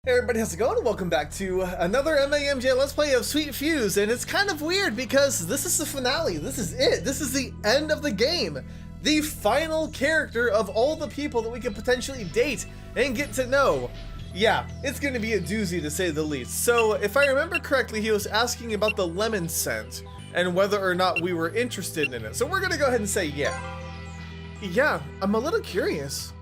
Hey everybody, how's it going? Welcome back to another MAMJ Let's Play of Sweet Fuse, and it's kind of weird because this is the finale. This is it. This is the end of the game. The final character of all the people that we could potentially date and get to know. Yeah, it's going to be a doozy to say the least. So, if I remember correctly, he was asking about the lemon scent and whether or not we were interested in it. So we're going to go ahead and say yeah. Yeah, I'm a little curious.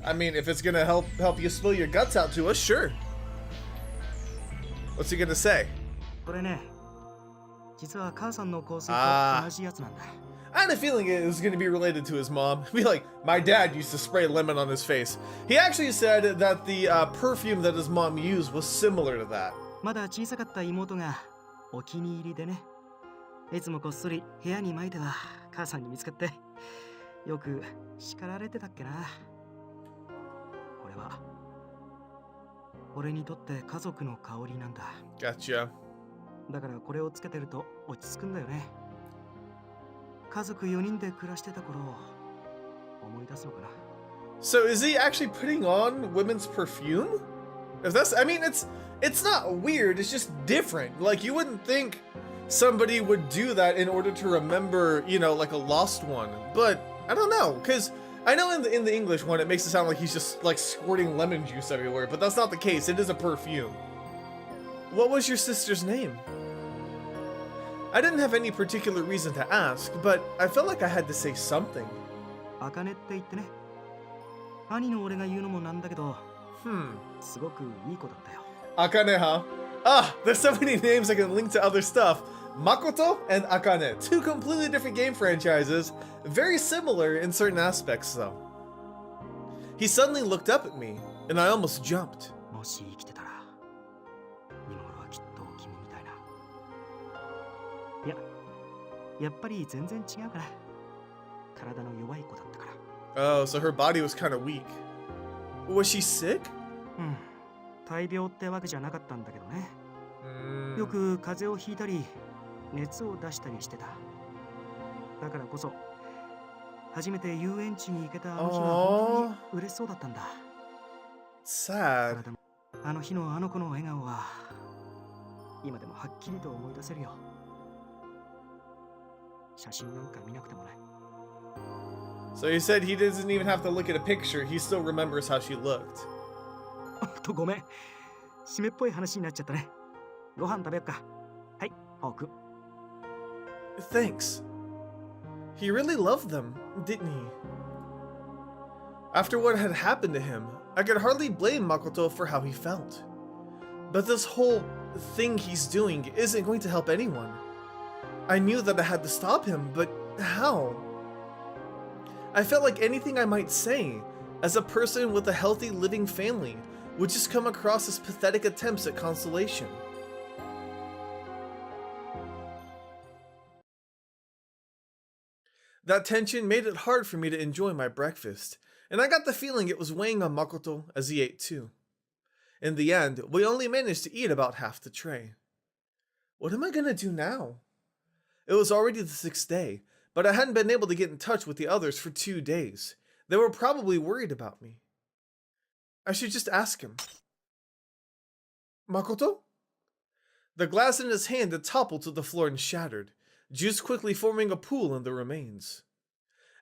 I mean, if it's gonna help you spill your guts out to us, sure. What's he gonna say? I had a feeling it was gonna be related to his mom. Be like, my dad used to spray lemon on his face. He actually said that the perfume that his mom used was similar to that. いつもこっそり部屋に巻いては母さんに見つかってよく叱られてたっけな。これは俺にとって家族の香りなんだ。Gotcha. だからこれをつけてると落ち着くんだよね。家族4人で暮らしてた頃を思い出すのかな。So is he actually putting on women's perfume? If that's, I mean, it's not weird. It's just different. Like you wouldn't think somebody would do that in order to remember, you know, like a lost one. But I don't know, because I know in the English one it makes it sound like he's just like squirting lemon juice everywhere, but that's not the case. It is a perfume. What was your sister's name? I didn't have any particular reason to ask, but I felt like I had to say something. Akane って言ってね。兄の俺が言うのもなんだけど、すごくいい子だったよ。Akane, huh? Ah, there's so many names I can link to other stuff. Makoto and Akane, two completely different game franchises, very similar in certain aspects though. He suddenly looked up at me, and I almost jumped. Oh, so her body was kind of weak. Was she sick? 大病ってわけじゃなかったんだけどね。よく風邪をひいたり熱を出したりしてた。だからこそ初めて遊園地に行けたあの日は本当に嬉しそうだったんだ。Sad. あの日のあの子の笑顔は今でもはっきりと思い出せるよ。写真なんか見なくてもね。So he said he doesn't even have to look at a picture. He still remembers how she looked. とごめん。締めっぽい話になっちゃったね。ご飯食べよっか。はい、ホーク。Thanks. He really loved them, didn't he? After what had happened to him, I could hardly blame Makoto for how he felt. But this whole thing he's doing isn't going to help anyone. I knew that I had to stop him, but how? I felt like anything I might say, as a person with a healthy living family, would just come across as pathetic attempts at consolation. That tension made it hard for me to enjoy my breakfast, and I got the feeling it was weighing on Makoto as he ate too. In the end, we only managed to eat about half the tray. What am I gonna do now? It was already the 6th day, but I hadn't been able to get in touch with the others for 2 days. They were probably worried about me. I should just ask him. Makoto? The glass in his hand had toppled to the floor and shattered, juice quickly forming a pool in the remains.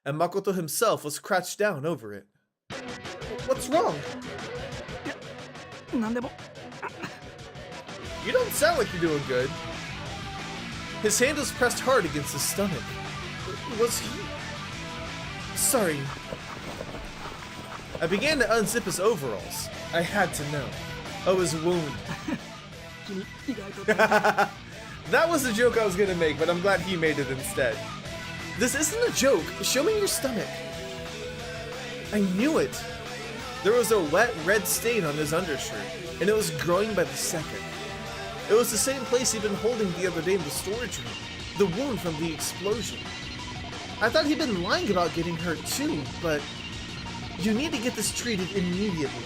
And Makoto himself was crouched down over it. What's wrong? You don't sound like you're doing good. His hand was pressed hard against his stomach. Was he? Sorry. I began to unzip his overalls. I had to know. Oh, his wound. That was the joke I was gonna make, but I'm glad he made it instead. This isn't a joke. Show me your stomach. I knew it. There was a wet red stain on his undershirt, and it was growing by the second. It was the same place he'd been holding the other day in the storage room. The wound from the explosion. I thought he'd been lying about getting hurt too, but you need to get this treated immediately.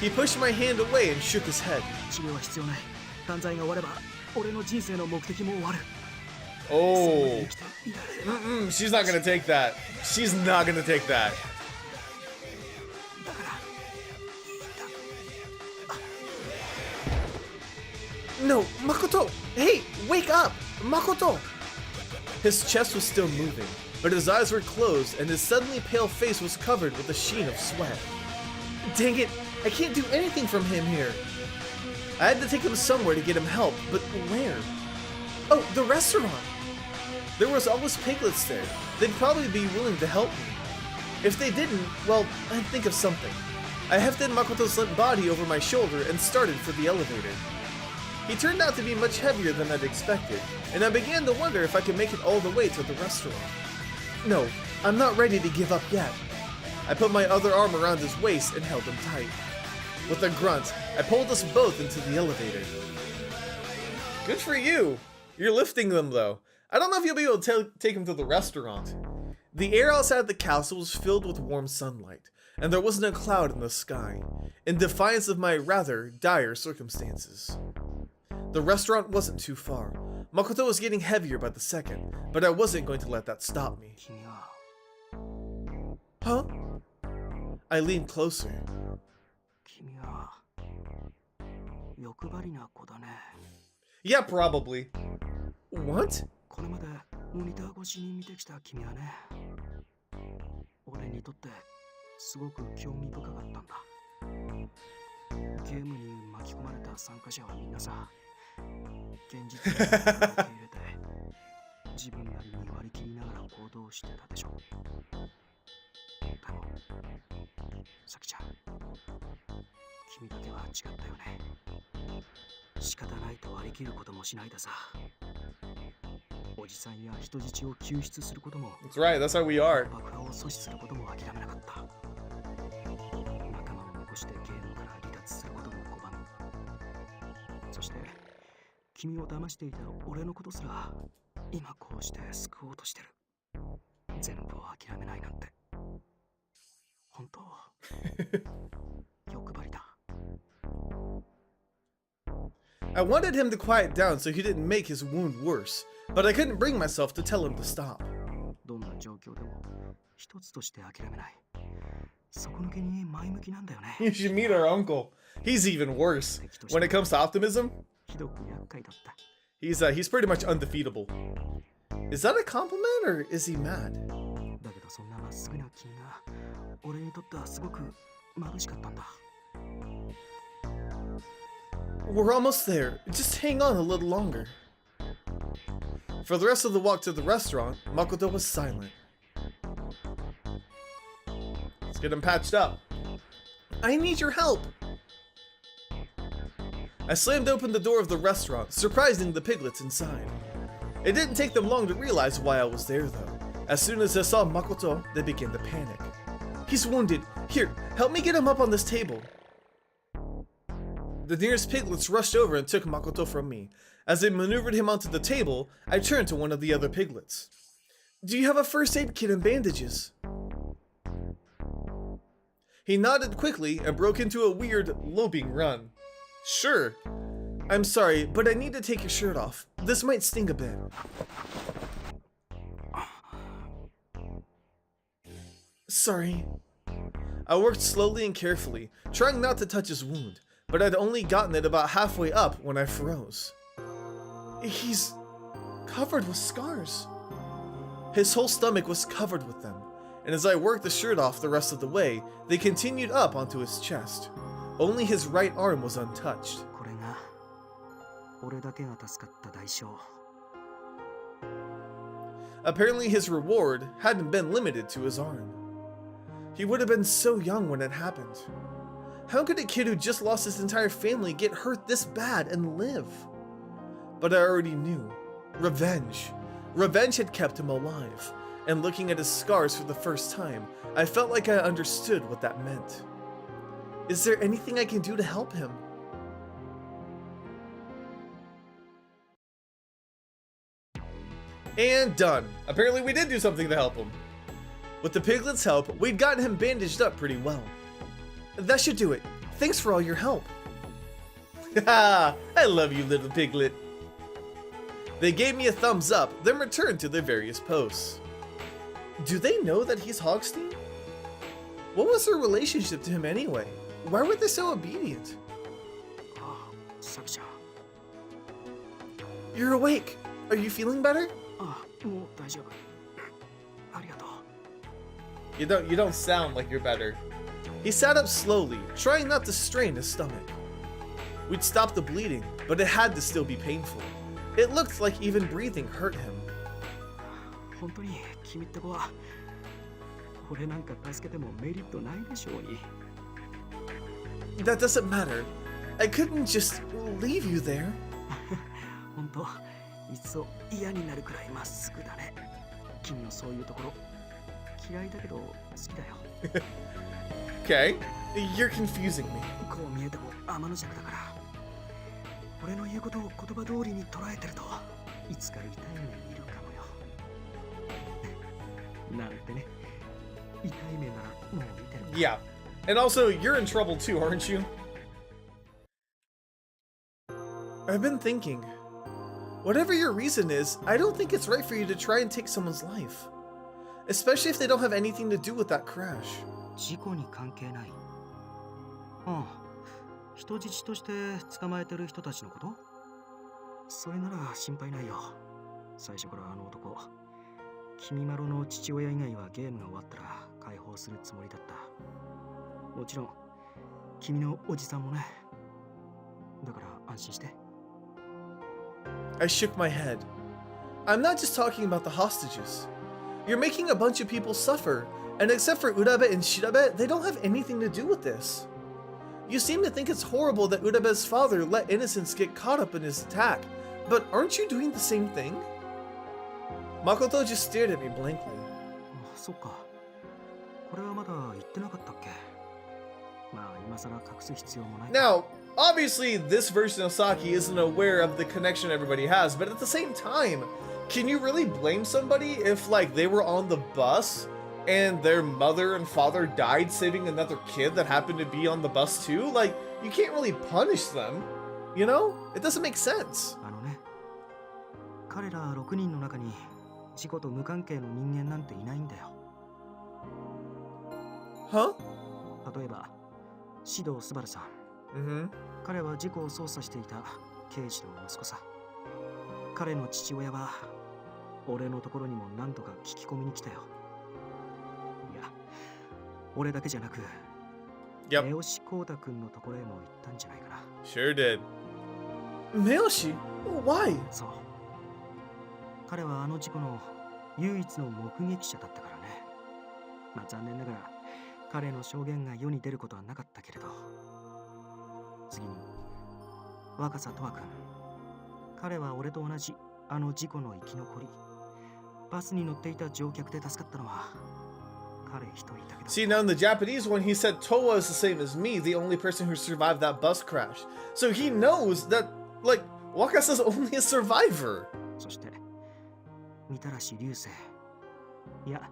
He pushed my hand away and shook his head. Oh. She's not gonna take that. She's not gonna take that. No, Makoto! Hey, wake up! Makoto! His chest was still moving, but his eyes were closed and his suddenly pale face was covered with a sheen of sweat. Dang it, I can't do anything from him here. I had to take him somewhere to get him help, but where? Oh, the restaurant! There was always piglets there. They'd probably be willing to help me. If they didn't, well, I'd think of something. I hefted Makoto's limp body over my shoulder and started for the elevator. He turned out to be much heavier than I'd expected, and I began to wonder if I could make it all the way to the restaurant. No, I'm not ready to give up yet. I put my other arm around his waist and held him tight. With a grunt, I pulled us both into the elevator. Good for you! You're lifting them though. I don't know if you'll be able to take him to the restaurant. The air outside the castle was filled with warm sunlight, and there wasn't a cloud in the sky, in defiance of my rather dire circumstances. The restaurant wasn't too far. Makoto was getting heavier by the second, but I wasn't going to let that stop me. Huh? I leaned closer. Yeah, probably. What? That's right, that's how we are. I wanted him to quiet down so he didn't make his wound worse, but I couldn't bring myself to tell him to stop. You should meet our uncle. He's even worse. When it comes to optimism, he's pretty much undefeatable. Is that a compliment or is he mad? We're almost there. Just hang on a little longer. For the rest of the walk to the restaurant, Makoto was silent. Let's get him patched up. I need your help. I slammed open the door of the restaurant, surprising the piglets inside. It didn't take them long to realize why I was there though. As soon as they saw Makoto, they began to panic. He's wounded. Here, help me get him up on this table. The nearest piglets rushed over and took Makoto from me. As they maneuvered him onto the table, I turned to one of the other piglets. Do you have a first aid kit and bandages? He nodded quickly and broke into a weird, loping run. Sure. I'm sorry, but I need to take your shirt off. This might sting a bit. Sorry. I worked slowly and carefully, trying not to touch his wound, but I'd only gotten it about halfway up when I froze. He's covered with scars. His whole stomach was covered with them, and as I worked the shirt off the rest of the way, they continued up onto his chest. Only his right arm was untouched. Apparently his reward hadn't been limited to his arm. He would have been so young when it happened. How could a kid who just lost his entire family get hurt this bad and live? But I already knew. Revenge. Revenge had kept him alive, and looking at his scars for the first time, I felt like I understood what that meant. Is there anything I can do to help him? And done. Apparently we did do something to help him. With the piglet's help, we'd gotten him bandaged up pretty well. That should do it. Thanks for all your help. Haha, I love you, little piglet. They gave me a thumbs up, then returned to their various posts. Do they know that he's Hogstein? What was their relationship to him anyway? Why were they so obedient? Ah, Saki-chan. You're awake. Are you feeling better? Ah, もう大丈夫。ありがとう。You don't sound like you're better. He sat up slowly, trying not to strain his stomach. We'd stopped the bleeding, but it had to still be painful. It looked like even breathing hurt him. 本当に君って子は俺なんか助けてもメリットないでしょうに。That doesn't matter. I couldn't just leave you there. 本当、いっそ嫌になるくらいまっすぐだね。君のそういうところ嫌いだけど好きだよ。Okay, you're confusing me. こう見えても天の弱だから。俺の言うことを言葉通りに捉えてるといつか痛い目見るかもよ。なんてね。痛い目ならもう見てる。Yeah, and also you're in trouble too, aren't you? I've been thinking. Whatever your reason is, I don't think it's right for you to try and take someone's life. Especially if they don't have anything to do with that crash. 事故に関係ない。ああ、人質として捕まえてる人たちのこと？それなら心配ないよ。最初からあの男、君まろの父親以外はゲームが終わったら解放するつもりだった。もちろん、君のおじさんもね。だから安心して。I shook my head. I'm not just talking about the hostages. You're making a bunch of people suffer, and except for Urabe and Shirabe, they don't have anything to do with this. You seem to think it's horrible that Urabe's father let innocents get caught up in his attack, but aren't you doing the same thing? Makoto just stared at me blankly. そっか。これはまだ言ってなかったっけ？まあ今更隠す必要もない。 Now, obviously, this version of Saki isn't aware of the connection everybody has, but at the same time, can you really blame somebody if, like, they were on the bus and their mother and father died saving another kid that happened to be on the bus too? Like, you can't really punish them, you know? It doesn't make sense. あのね、彼ら6人の中に事故と無関係の人間なんていないんだよ。Huh? 例えば、獅童昴さん。Mm-hmm. 彼は事故を捜査していた刑事の息子さ。彼の父親は俺のところにも何とか聞き込みに来たよ。いや、俺だけじゃなく、Yep. 目押光太くんのところへも行ったんじゃないかな。Sure did. Meoshi? Why? そう。彼はあの事故の唯一の目撃者だったからね。まあ残念ながら彼の証言が世に出ることはなかったけれど。次に、若狭とわくん。彼は俺と同じあの事故の生き残り。バスに乗っていた乗客で助かったのは彼一人だけだ。 See, now in the Japanese one, he said Towa is the same as me, the only person who survived that bus crash. So he knows that, like, Wakasa's only a survivor. そして、御手嵐流星。いや、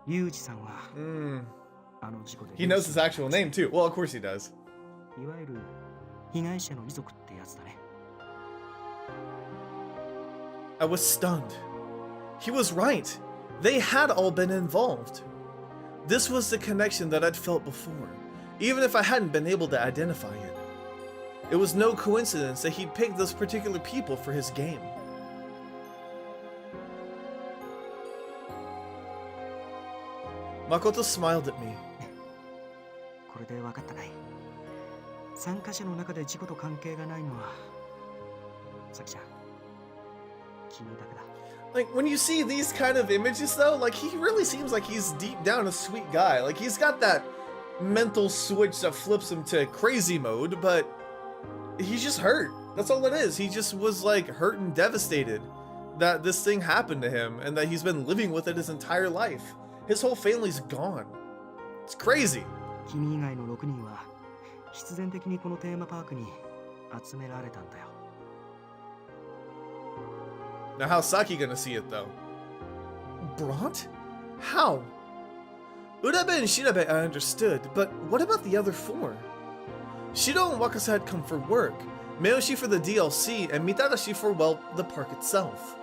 龍二さんは、あの事故で。He knows his actual name too. Well, of course he does. いわゆる被害者の遺族ってやつだね。I was stunned. He was right. They had all been involved. This was the connection that I'd felt before, even if I hadn't been able to identify it. It was no coincidence that he'd picked those particular people for his game. Makoto smiled at me. これで分かったかい？参加者の中で事故と関係がないのは、さきちゃん、君だけだ。 Like, when you see these kind of images though, like, he really seems like he's deep down a sweet guy. Like, he's got that mental switch that flips him to crazy mode, but he's just hurt. That's all it is. He just was, like, hurt and devastated that this thing happened to him and that he's been living with it his entire life. His whole family's gone. It's crazy. 君以外の6人は必然的にこのテーマパークに集められたんだよ。 Now, how's Saki gonna see it, though? Brought? How? Urabe and Shirabe I understood, but what about the other 4? Shido and Wakasa had come for work, Meoshi for the DLC, and Mitarashi for, well, the park itself.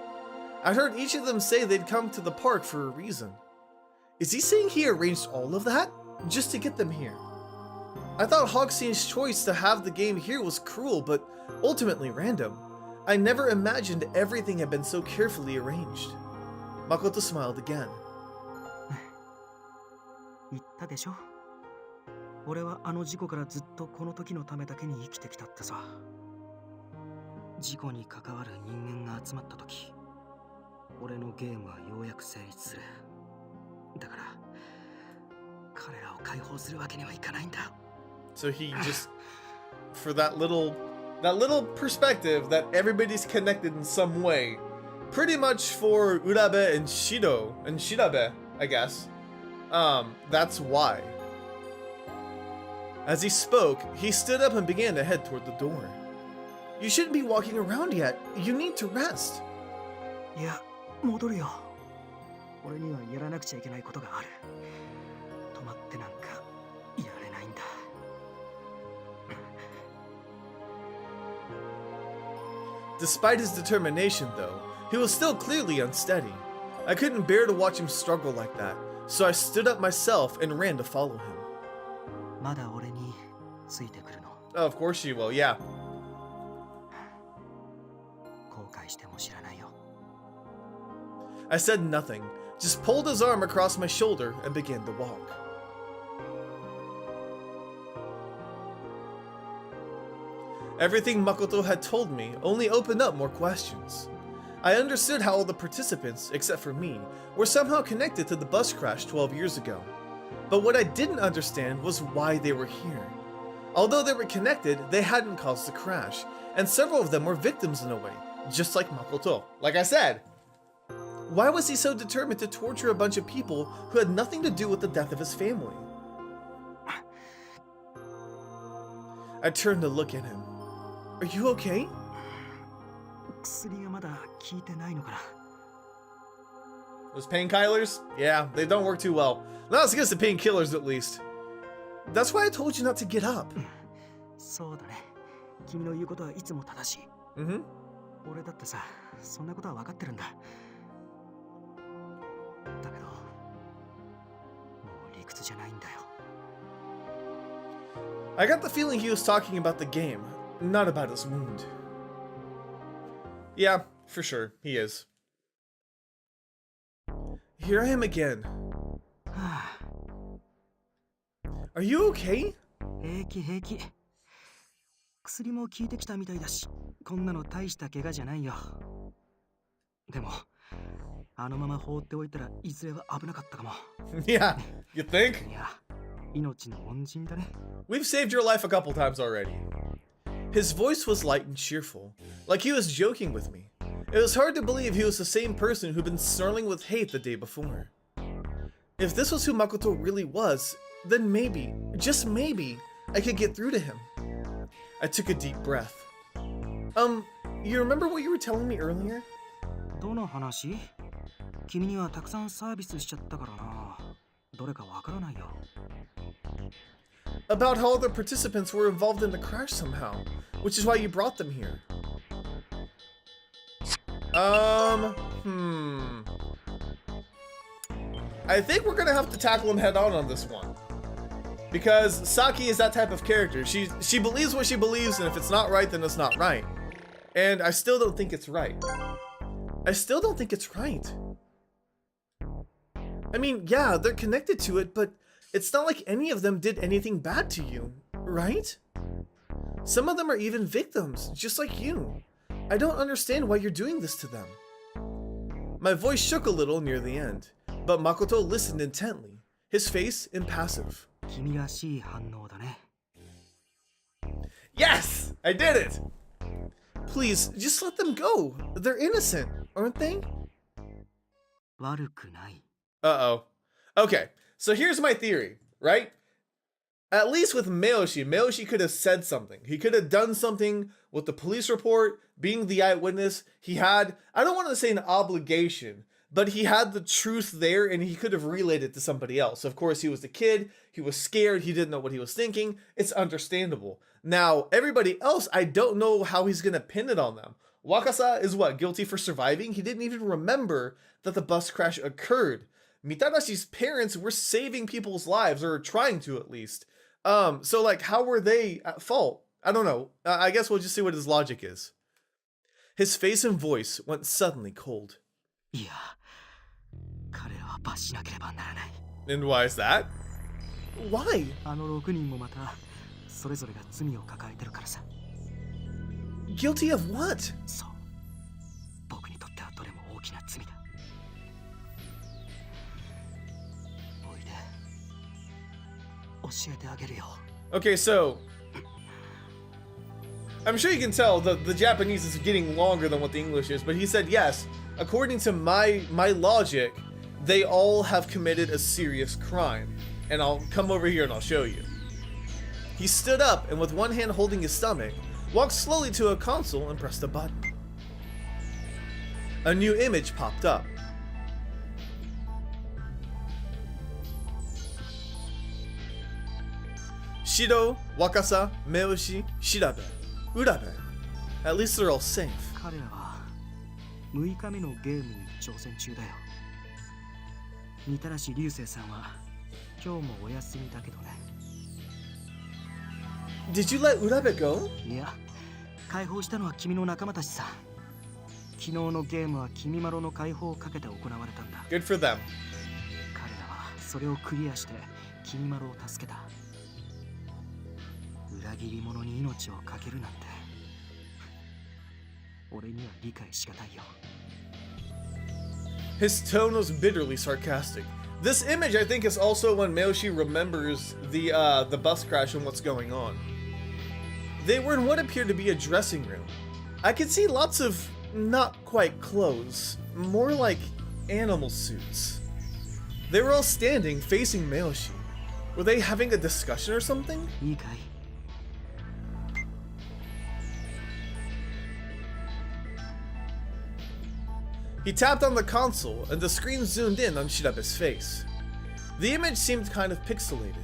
I'd heard each of them say they'd come to the park for a reason. Is he saying he arranged all of that just to get them here? I thought Hogseen's choice to have the game here was cruel, but ultimately random. I never imagined everything had been so carefully arranged. Makoto smiled again. 言ったでしょ。俺はあの事故からずっとこの時のためだけに生きてきたってさ。事故に関わる人間が集まった時、俺のゲームはようやく成立する。だから彼らを解放するわけにはいかないんだ。So he just, for that little perspective that everybody's connected in some way, pretty much for Urabe and Shirabe, I guess. That's why. As he spoke, he stood up and began to head toward the door. You shouldn't be walking around yet. You need to rest. いや、戻るよ。俺にはやらなくちゃいけないことがある。止まってなんかいられないんだ。Despite his determination, though, he was still clearly unsteady. I couldn't bear to watch him struggle like that, so I stood up myself and ran to follow him. まだ俺についてくるの。Oh, of course you will, yeah. 後悔しても知らないよ。I said nothing, just pulled his arm across my shoulder and began to walk. Everything Makoto had told me only opened up more questions. I understood how all the participants, except for me, were somehow connected to the bus crash 12 years ago. But what I didn't understand was why they were here. Although they were connected, they hadn't caused the crash, and several of them were victims in a way, just like Makoto. Like I said, why was he so determined to torture a bunch of people who had nothing to do with the death of his family? I turned to look at him. Are you okay? 薬がまだ効いてないのかな。Those painkillers? Yeah, they don't work too well. Not as good as the painkillers, at least. That's why I told you not to get up. そうだね。君の言うことはいつも正しい。Mm-hmm. 俺だってさ、そんなことは分かってるんだ。だけど、もう理屈じゃないんだよ。I got the feeling he was talking about the game, not about his wound. Yeah, for sure, he is. Here I am again. はあ、Are you okay? 平気平気。薬も効いてきたみたいだし、こんなの大した怪我じゃないよ。でも、あのまま放っておいたらいずれは危なかったかも。Yeah, you think? いや、命の恩人だね。We've saved your life a couple times already. His voice was light and cheerful, like he was joking with me. It was hard to believe he was the same person who'd been snarling with hate the day before. If this was who Makoto really was, then maybe, just maybe, I could get through to him. I took a deep breath. You remember what you were telling me earlier? どの話？君にはたくさんサービスしちゃったからな。どれかわからないよ。About how all the participants were involved in the crash somehow, which is why you brought them here. I think we're gonna have to tackle him head on this one. Because Saki is that type of character. She believes what she believes, and if it's not right, then it's not right. And I still don't think it's right. I still don't think it's right. I mean, yeah, they're connected to it, but it's not like any of them did anything bad to you, right? Some of them are even victims, just like you. I don't understand why you're doing this to them. My voice shook a little near the end, but Makoto listened intently, his face impassive. 君らしい反応だね。Yes! I did it! Please, just let them go. They're innocent, aren't they? 悪くない。Uh-oh. Okay, so here's my theory, right? At least with Meoshi could have said something. He could have done something with the police report, being the eyewitness. He had, I don't want to say an obligation, but he had the truth there and he could have relayed it to somebody else. Of course, he was a kid, he was scared, he didn't know what he was thinking. It's understandable. Now, everybody else, I don't know how he's going to pin it on them. Wakasa is what? Guilty for surviving? He didn't even remember that the bus crash occurred. Mitarashi's parents were saving people's lives, or trying to at least. So like, how were they at fault? I don't know. I guess we'll just see what his logic is. His face and voice went suddenly cold. And why is that? Why? Guilty of what? Okay, so I'm sure you can tell the Japanese is getting longer than what the English is, but he said yes, according to my logic, they all have committed a serious crime. And I'll come over here and I'll show you. He stood up and with one hand holding his stomach, walked slowly to a console and pressed a button. A new image popped up. Shido, Wakasa, Meoshi, Shirabe, Urabe. At least they're all safe. Did you let Urabe go? Good for them. His tone was bitterly sarcastic. This image, I think, is also when Meoshi remembers the bus crash and what's going on. They were in what appeared to be a dressing room. I could see lots of not quite clothes, more like animal suits. They were all standing facing Meoshi. Were they having a discussion or something? He tapped on the console, and the screen zoomed in on Shirabe's face. The image seemed kind of pixelated.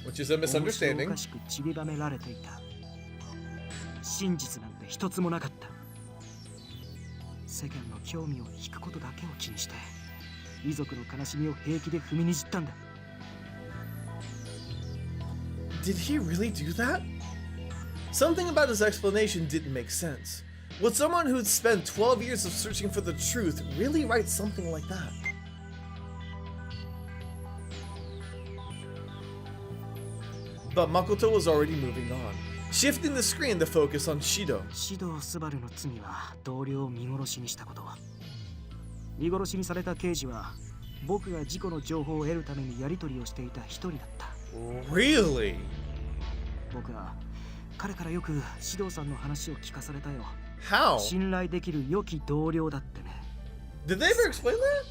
Which is a misunderstanding. Did he really do that? Something about his explanation didn't make sense. Would someone who'd spent 12 years of searching for the truth really write something like that? But Makoto was already moving on, shifting the screen to focus on Shido. Really? How? Did they ever explain that?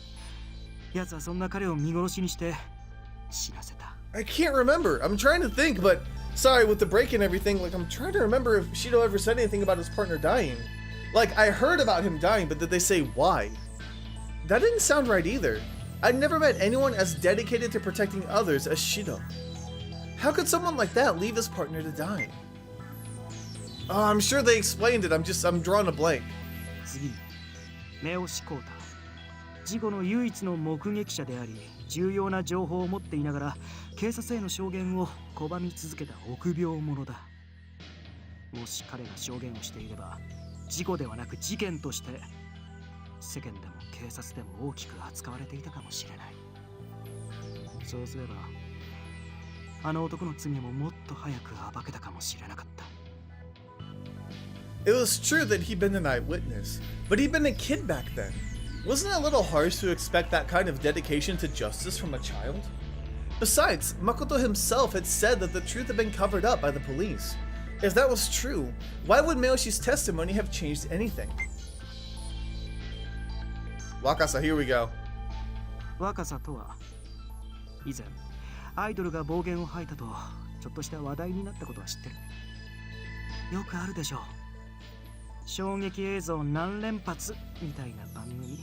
I can't remember. I'm trying to think, but sorry, with the break and everything, like I'm trying to remember if Shido ever said anything about his partner dying. Like, I heard about him dying, but did they say why? That didn't sound right either. I'd never met anyone as dedicated to protecting others as Shido. How could someone like that leave his partner to die? Oh, I'm sure they explained it. I'm drawing a blank. It was true that he'd been an eyewitness, but he'd been a kid back then. Wasn't it a little harsh to expect that kind of dedication to justice from a child? Besides, Makoto himself had said that the truth had been covered up by the police. If that was true, why would Meoshi's testimony have changed anything? Wakasa, here we go. 以前アイドルが暴言を吐いたとちょっとした話題になったことは知ってる。よくあるでしょう。衝撃映像何連発みたいな番組。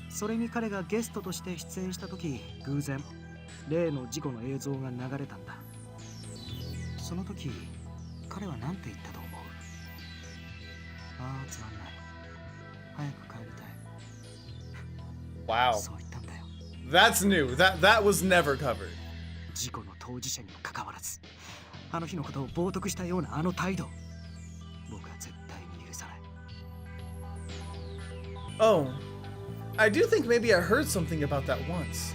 それに彼がゲストとして出演した時、偶然例の事故の映像が流れたんだ。その時彼は何て言ったと思う？ああ、つまんない、早く帰りたい。 Wow. そう言ったんだよ。 That's new. That was never covered. 事故の当事者にもかかわらず、あの日のことを冒涜したようなあの態度、僕は絶対に許さない。 Oh, I do think maybe I heard something about that once.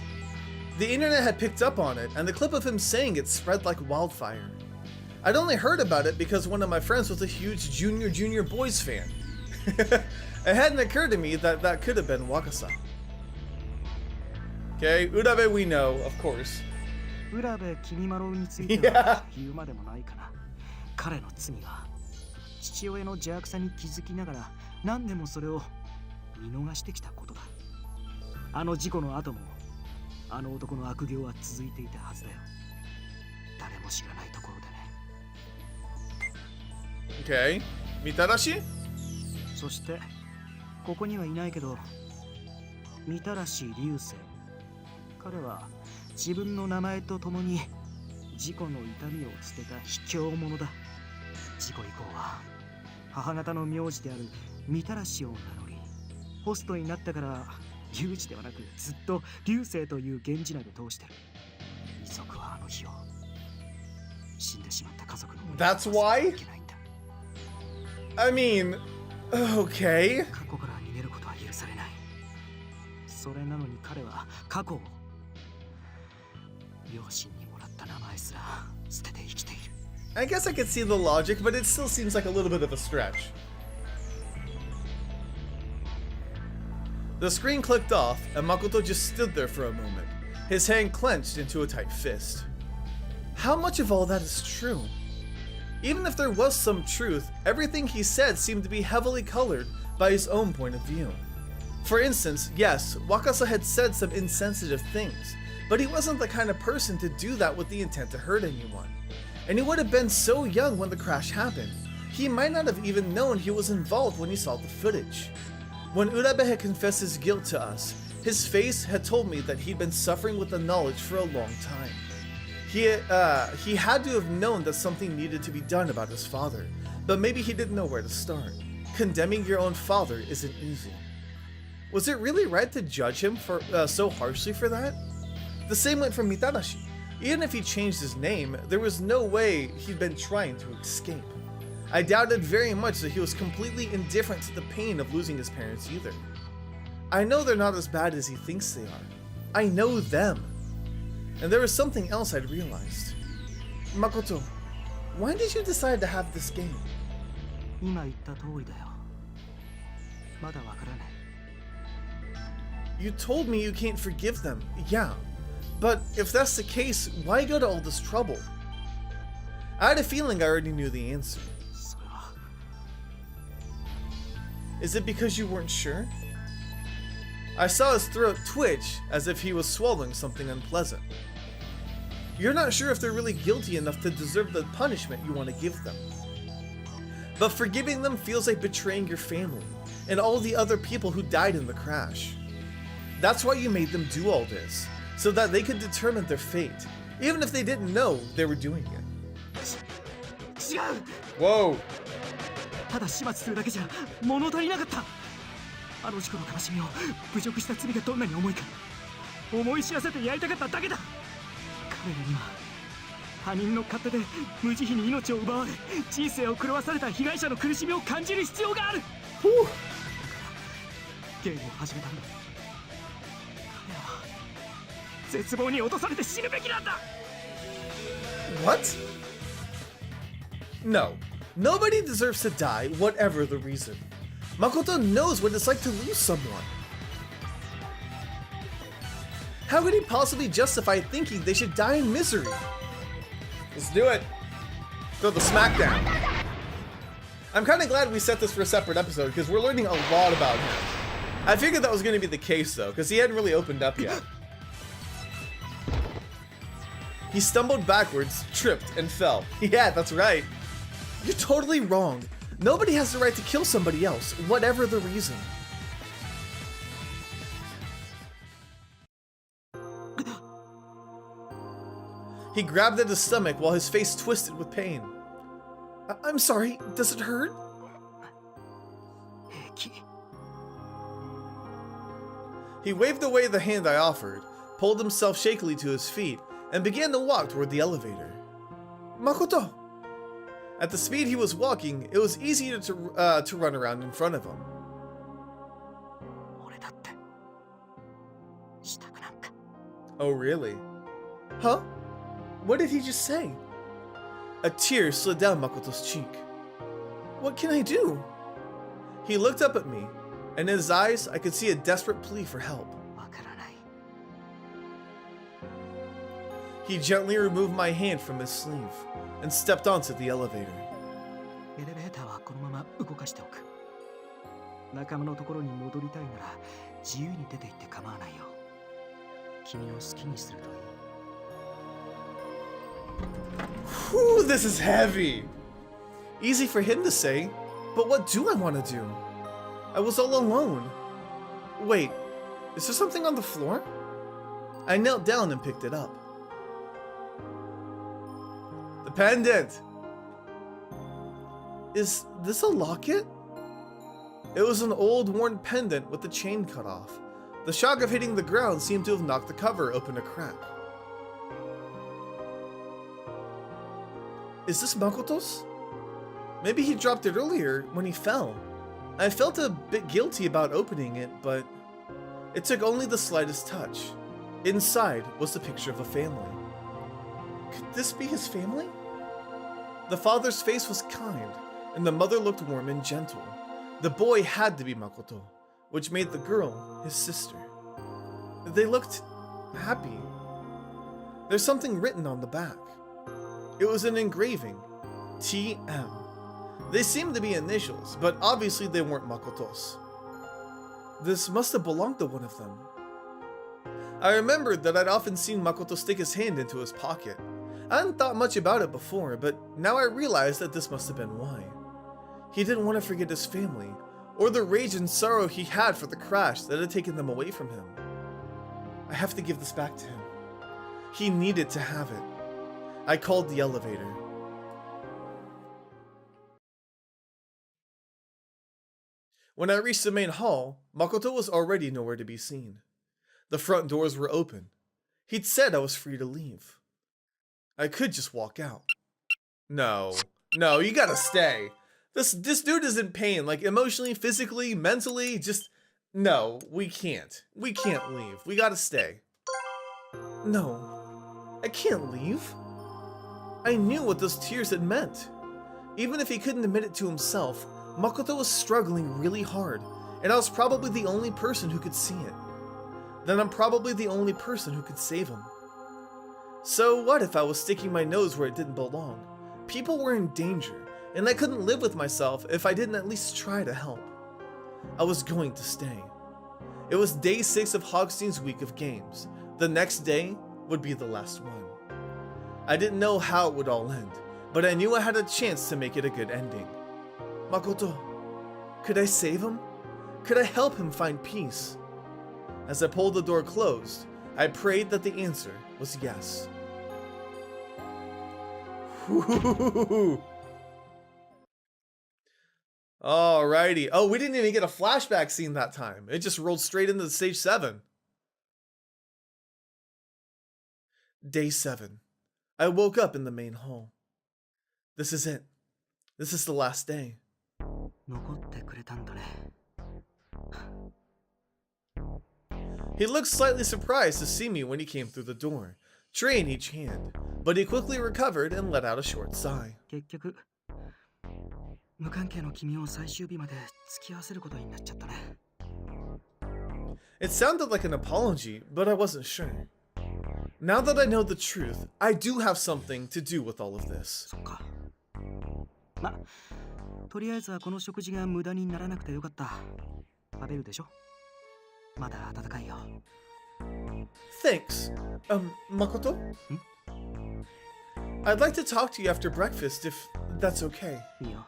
The internet had picked up on it, and the clip of him saying it spread like wildfire. I'd only heard about it because one of my friends was a huge Junior Boys fan. It hadn't occurred to me that that could have been Wakasa. Okay, Urabe we know, of course. 浦部君まろについては言うまでもないかな。彼の罪は父親の邪悪さに気づきながら何でもそれを見逃してきたことだ。あの事故の後もあの男の悪行は続いていたはずだよ。誰も知らないところでね。 Okay, Mitarashi? そしてここにはいないけど、みたらし流星。彼は自分の名前とともに事故の痛みを捨てた卑怯者だ。事故以降は母方の名字であるみたらしを名乗り、ホストになったからユウジではなくずっと流星という源氏名で通してる。遺族はあの日を死んでしまった家族の。 That's why? I mean, okay. 過去から逃げることは許されない。それなのに彼は過去を、両親にもらった名前すら捨てて生きている。 I guess I could see the logic, but it still seems like a little bit of a stretch. The screen clicked off, and Makoto just stood there for a moment, his hand clenched into a tight fist. How much of all that is true? Even if there was some truth, everything he said seemed to be heavily colored by his own point of view. For instance, yes, Wakasa had said some insensitive things, but he wasn't the kind of person to do that with the intent to hurt anyone. And he would have been so young when the crash happened. He might not have even known he was involved when he saw the footage. When Urabe had confessed his guilt to us, his face had told me that he'd been suffering with the knowledge for a long time. He had to have known that something needed to be done about his father, but maybe he didn't know where to start. Condemning your own father isn't easy. Was it really right to judge him for so harshly for that? The same went for Mitarashi. Even if he changed his name, there was no way he'd been trying to escape. I doubted very much that he was completely indifferent to the pain of losing his parents either. I know they're not as bad as he thinks they are. I know them. And there was something else I'd realized. Makoto, why did you decide to have this game? 今言った通りだよ。まだわからない。 You told me you can't forgive them, yeah. But if that's the case, why go to all this trouble? I had a feeling I already knew the answer. それは。 Is it because you weren't sure? I saw his throat twitch as if he was swallowing something unpleasant. You're not sure if they're really guilty enough to deserve the punishment you want to give them. But forgiving them feels like betraying your family and all the other people who died in the crash. That's why you made them do all this, so that they could determine their fate, even if they didn't know they were doing it. 違う。 Whoa. ただ始末するだけじゃ物足りなかった。あの事故の悲しみを侮辱した罪がどんなに重いか思い知らせてやりたかっただけだ。彼らには他人の勝手で無慈悲に命を奪われ人生を狂わされた被害者の苦しみを感じる必要がある。だからゲームを始めたんだ。彼は絶望に落とされて死ぬべきなんだ。 What? No. Nobody deserves to die, whatever the reason. Makoto knows what it's like to lose someone. How could he possibly justify thinking they should die in misery? Let's do it. Throw the smackdown. I'm kind of glad we set this for a separate episode because we're learning a lot about him. I figured that was going to be the case though, because he hadn't really opened up yet. He stumbled backwards, tripped, and fell. Yeah, that's right. You're totally wrong. Nobody has the right to kill somebody else, whatever the reason. He grabbed at his stomach while his face twisted with pain. I'm sorry, does it hurt? He waved away the hand I offered, pulled himself shakily to his feet, and began to walk toward the elevator. Makoto! At the speed he was walking, it was easier to run around in front of him. Oh really? Huh? What did he just say? A tear slid down Makoto's cheek. What can I do? He looked up at me, and in his eyes I could see a desperate plea for help. He gently removed my hand from his sleeve and stepped onto the elevator. Whew, this is heavy. Easy for him to say, but what do I want to do? I was all alone. Wait, is there something on the floor? I knelt down and picked it up. The pendant! Is this a locket? It was an old worn pendant with the chain cut off. The shock of hitting the ground seemed to have knocked the cover open a crack. Is this Makoto's? Maybe he dropped it earlier when he fell. I felt a bit guilty about opening it, but it took only the slightest touch. Inside was the picture of a family. Could this be his family? The father's face was kind, and the mother looked warm and gentle. The boy had to be Makoto, which made the girl his sister. They looked happy. There's something written on the back. It was an engraving, TM. They seemed to be initials, but obviously they weren't Makoto's. This must have belonged to one of them. I remembered that I'd often seen Makoto stick his hand into his pocket. I hadn't thought much about it before, but now I realized that this must have been why. He didn't want to forget his family, or the rage and sorrow he had for the crash that had taken them away from him. I have to give this back to him. He needed to have it. I called the elevator. When I reached the main hall, Makoto was already nowhere to be seen. The front doors were open. He'd said I was free to leave. I could just walk out. No, you gotta stay. This dude is in pain, like emotionally, physically, mentally, just... No, we can't. We can't leave. We gotta stay. No, I can't leave. I knew what those tears had meant. Even if he couldn't admit it to himself, Makoto was struggling really hard, and I was probably the only person who could see it. Then I'm probably the only person who could save him. So what if I was sticking my nose where it didn't belong? People were in danger, and I couldn't live with myself if I didn't at least try to help. I was going to stay. It was day 6 of Hogstein's week of games. The next day would be the last one. I didn't know how it would all end, but I knew I had a chance to make it a good ending. Makoto, could I save him? Could I help him find peace? As I pulled the door closed, I prayed that the answer was yes. Alrighty. Oh, we didn't even get a flashback scene that time. It just rolled straight into stage 7. Day 7. I woke up in the main hall. This is it. This is the last day. He looked slightly surprised to see me when he came through the door, tray in each hand, but he quickly recovered and let out a short sigh. It sounded like an apology, but I wasn't sure. Now that I know the truth, I do have something to do with all of this. Thanks. Makoto? I'd like to talk to you after breakfast, if that's okay. いや、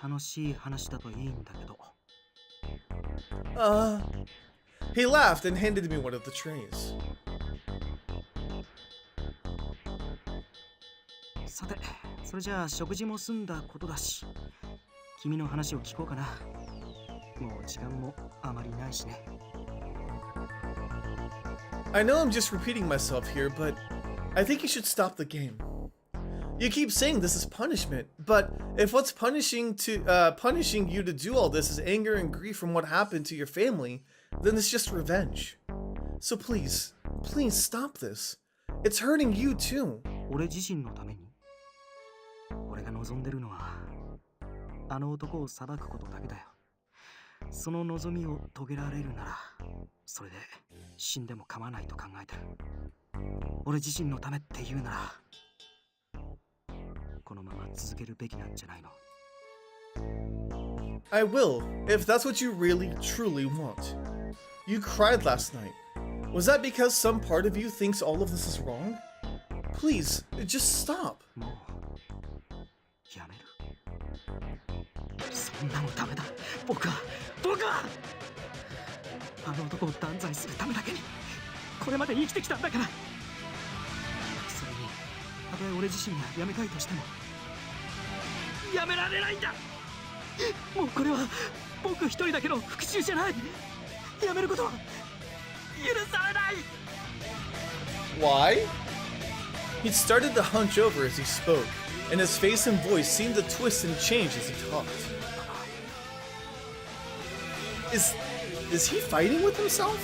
楽しい話だといいんだけど。He laughed and handed me one of the trays. さて、それじゃあ食事も済んだことだし、君の話を聞こうかな。もう時間もあまりないしね。I know I'm just repeating myself here, but I think you should stop the game. You keep saying this is punishment, but if what's punishing you to do all this is anger and grief from what happened to your family, then it's just revenge. So please stop this. It's hurting you too. 俺自身のために。俺が望んでるのは、あの男を裁くことだけだよ。その望みを遂げられるなら、それで死んでも構わないと考えてる。俺自身のためって言うなら、このまま続けるべきなんじゃないの？ I will, if that's what you really, truly want. You cried last night. Was that because some part of you thinks all of this is wrong? Please, just stop. もうやめる。そんなのダメだ。僕はあの男を断罪するためだけにこれまで生きてきたんだから。それにたとえ俺自身がやめたいとしてもやめられないんだ。もうこれは僕一人だけの復讐じゃない。やめることは許されない。 Why? He started to hunch over as he spoke, and his face and voice seemed to twist and change as he talked. Is he fighting with himself?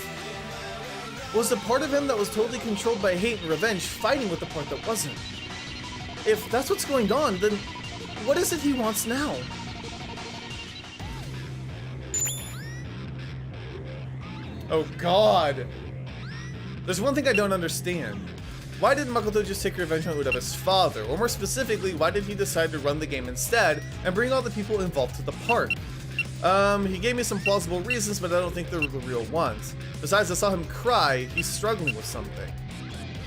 Was the part of him that was totally controlled by hate and revenge fighting with the part that wasn't? If that's what's going on, then what is it he wants now? Oh god! There's one thing I don't understand. Why didn't Makoto just take revenge on Udaba's father? Or more specifically, why did he decide to run the game instead and bring all the people involved to the park? He gave me some plausible reasons, but I don't think they were the real ones. Besides, I saw him cry. He's struggling with something.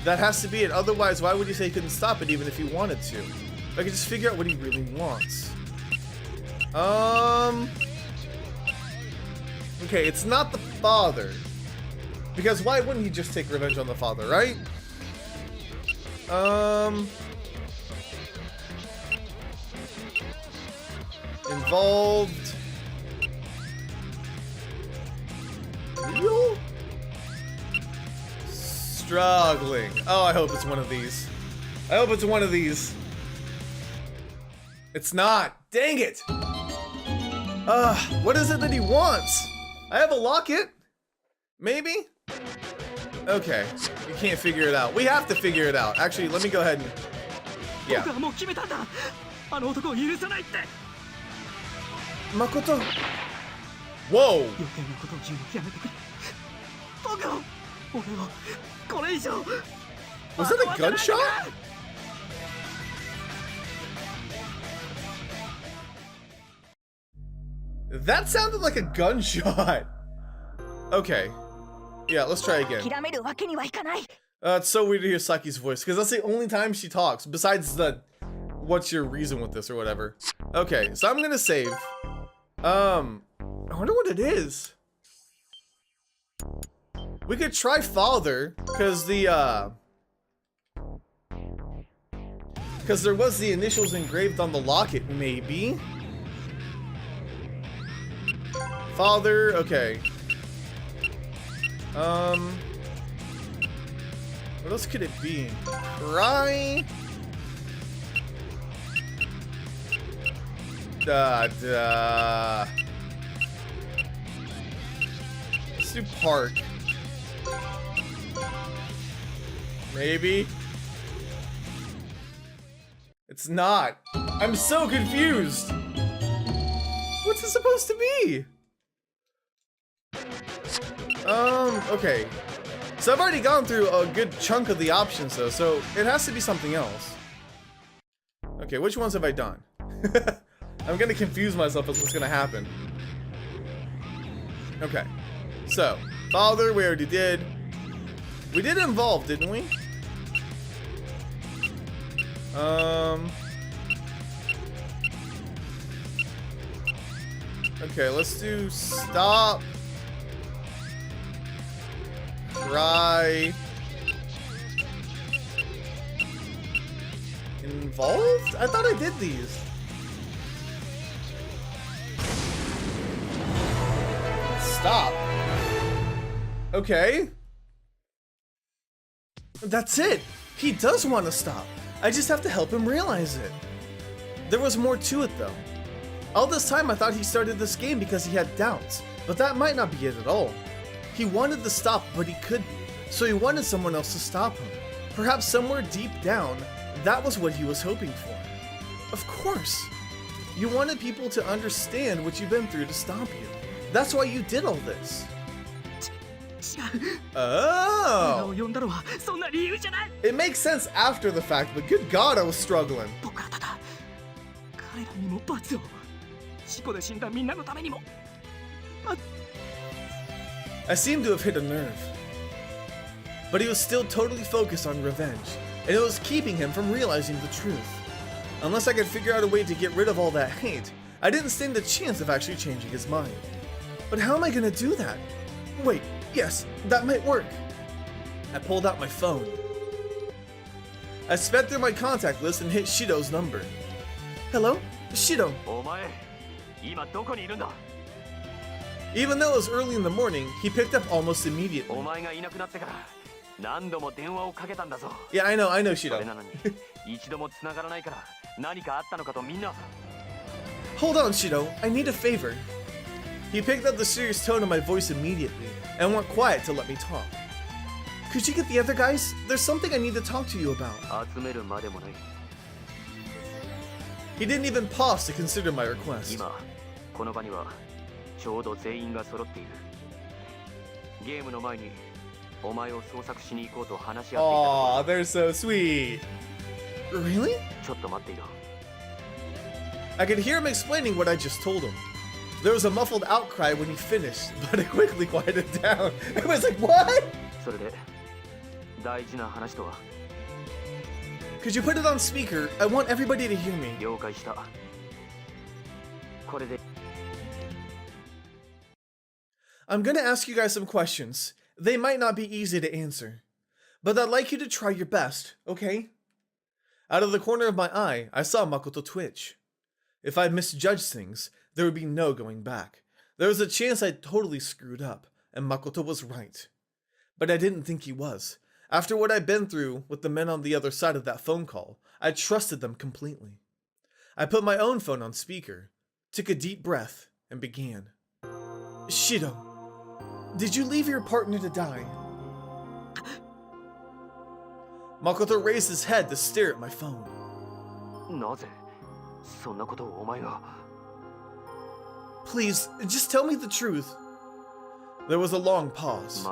That has to be it. Otherwise, why would you say he couldn't stop it even if he wanted to? If I could just figure out what he really wants. Okay, it's not the father. Because why wouldn't he just take revenge on the father, right? Involved. Real? Struggling. Oh, I hope it's one of these. I hope it's one of these. It's not. Dang it. What is it that he wants? I have a locket? Maybe? Okay. We can't figure it out. We have to figure it out. Actually, let me go ahead and... Yeah. Makoto. Whoa. Was that a gunshot? That sounded like a gunshot. Okay. Yeah, let's try again. It's so weird to hear Saki's voice, because that's the only time she talks, besides the, what's your reason with this or whatever. Okay, so I'm gonna save. I wonder what it is. We could try father, because the, because there was the initials engraved on the locket, maybe? Father, okay. What else could it be? Cry? Let's do park. Maybe? It's not. I'm so confused. What's it supposed to be? Okay. So I've already gone through a good chunk of the options though, so it has to be something else. Okay, which ones have I done? I'm gonna confuse myself as what's gonna happen. Okay. So, father, we already did. We did involve, didn't we? Okay, let's do stop. Cry. Involved? I thought I did these. Stop. Okay. That's it. He does want to stop. I just have to help him realize it. There was more to it though. All this time I thought he started this game because he had doubts, but that might not be it at all. He wanted to stop, but he couldn't, so he wanted someone else to stop him. Perhaps somewhere deep down, that was what he was hoping for. Of course. You wanted people to understand what you've been through to stop you. That's why you did all this. Oh! It makes sense after the fact, but good God, I was struggling. I seemed to have hit a nerve. But he was still totally focused on revenge, and it was keeping him from realizing the truth. Unless I could figure out a way to get rid of all that hate, I didn't stand a chance of actually changing his mind. But how am I gonna do that? Wait, yes, that might work. I pulled out my phone. I sped through my contact list and hit Shido's number. Hello? Shido. Even though it was early in the morning, he picked up almost immediately. Yeah, I know, Shido. Hold on, Shido, I need a favor. He picked up the serious tone of my voice immediately and went quiet to let me talk. Could you get the other guys? There's something I need to talk to you about. He didn't even pause to consider my request. Aww, they're so sweet. Really? I could hear him explaining what I just told him. There was a muffled outcry when he finished, but it quickly quieted down. It was like, what? Could you put it on speaker? I want everybody to hear me. I'm gonna ask you guys some questions. They might not be easy to answer, but I'd like you to try your best, okay? Out of the corner of my eye, I saw Makoto twitch. If I misjudged things, there would be no going back. There was a chance I'd totally screwed up, and Makoto was right. But I didn't think he was. After what I'd been through with the men on the other side of that phone call, I trusted them completely. I put my own phone on speaker, took a deep breath, and began. Shido, did you leave your partner to die? Makoto raised his head to stare at my phone. Please, just tell me the truth. There was a long pause.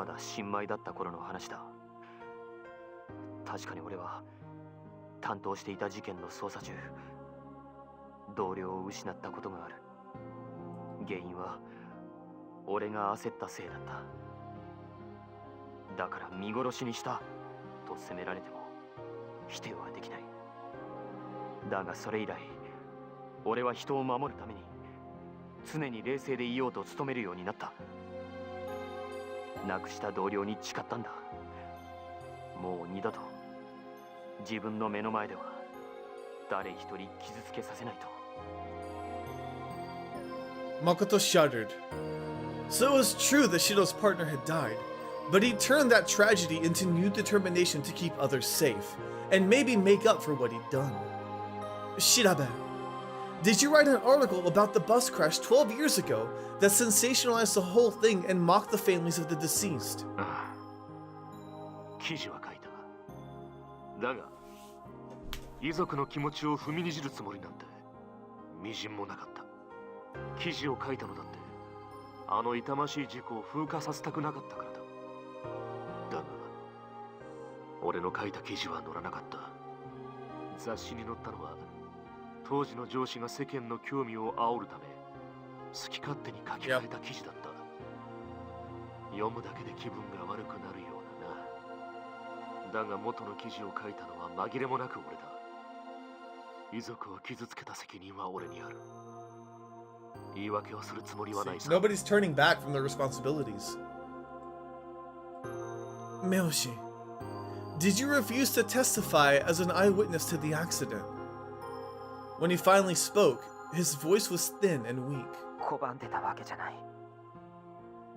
Makoto shuddered. So it was true that Shido's partner had died, but he turned that tragedy into new determination to keep others safe, and maybe make up for what he'd done. Shirabe, did you write an article about the bus crash 12 years ago that sensationalized the whole thing and mocked the families of the deceased? 遺族を傷つけた責任は俺にある。言い訳をするつもりはないさ。 Nobody's turning back from their responsibilities. Miyoshi, did you refuse to testify as an eyewitness to the accident? When he finally spoke, his voice was thin and weak. 拒んでたわけじゃない。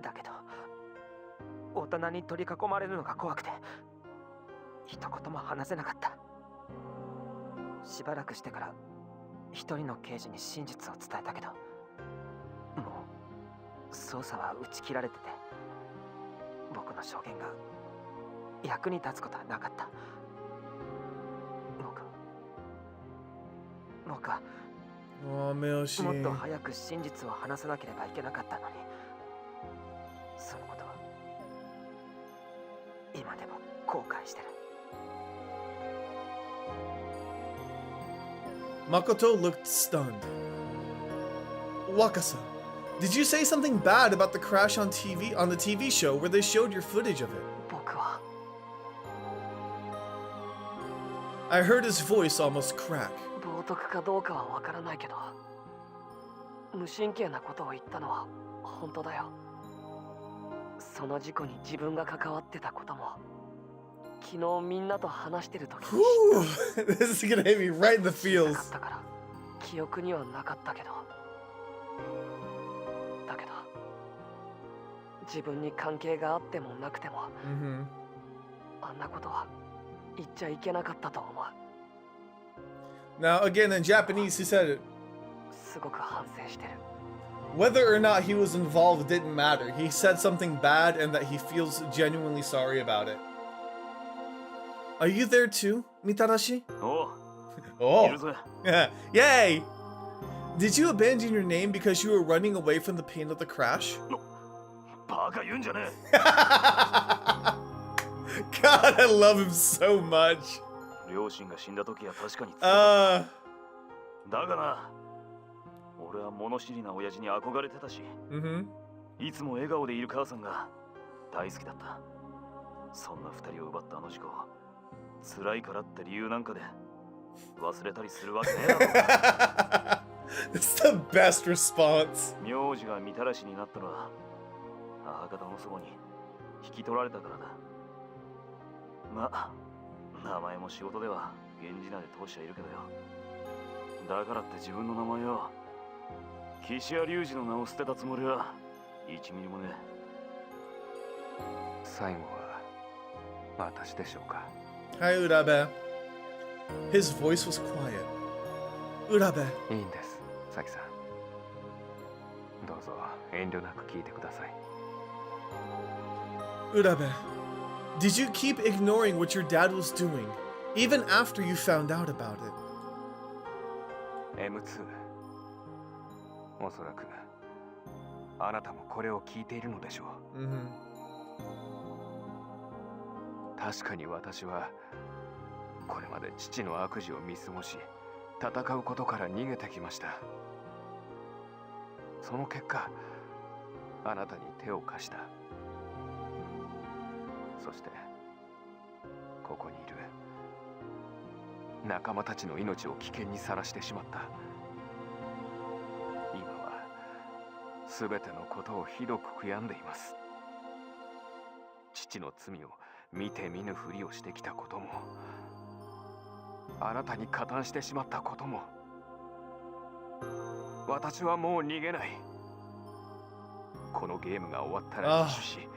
だけど、大人に取り囲まれるのが怖くて、一言も話せなかった。しばらくしてから一人の刑事に真実を伝えたけど、もう捜査は打ち切られてて、僕の証言が役に立つことはなかった。僕は Oh, Miyoshi. もっと早く真実を話さなければいけなかったのに、そのことは今でも後悔してる。Makoto looked stunned. Wakasa, did you say something bad about the crash on the TV show where they showed your footage of it? 僕は I heard his voice almost crack. 冒涜かどうかはわからないけど、無神経なことを言ったのは本当だよ。その事故に自分が関わってたことも、昨日みんなと話してる時に Whew, this is gonna hit me right in the 知らな feels. かったから記憶にはなかったけど、だけど自分に関係があってもなくても、Mm-hmm. あんなことは言っちゃいけなかったと思う。 Now, again, in Japanese, he said it. すごく反省してる。 Whether or not he was involved didn't matter. He said something bad and that he feels genuinely sorry about it. Are you there too, Mitarashi? おう、いる Oh, ぜ。 yay! Did you abandon your name because you were running away from the pain of the crash? バカ言うんじゃね God, I love him so much. え。両親が死んだ時は確かに辛かっ Uh, た。だがな、俺は物知りな親父に憧れてたし、 mm-hmm. いつも笑顔でいる母さんが大好きだった。そんな二人を奪ったあの事故、辛いからって理由なんかで忘れたりするわけねえだろ。 It's the best response. 名字がみたらしになったのは母方の祖母に引き取られたからだ。まあ、名前も仕事では源氏名で通しちゃいるけどよ。だからって自分の名前を岸谷隆二の名を捨てたつもりは1ミリもね。最後は私でしょうか。 Hi, Urabe. His voice was quiet. Urabe, いいんです、サキさん。どうぞ遠慮なく聞いてください。 Urabe, did you keep ignoring what your dad was doing, even after you found out about it? M2、おそらくあなたもこれを聞いているのでしょう。 Mm-hmm. 確かに私はこれまで父の悪事を見過ごし、戦うことから逃げてきました。その結果、あなたに手を貸した。そしてここにいる仲間たちの命を危険にさらしてしまった。今は全てのことをひどく悔やんでいます。父の罪を見て見ぬふりをしてきたことも、あなたに加担してしまったことも、私はもう逃げない。このゲームが終わったら自首し、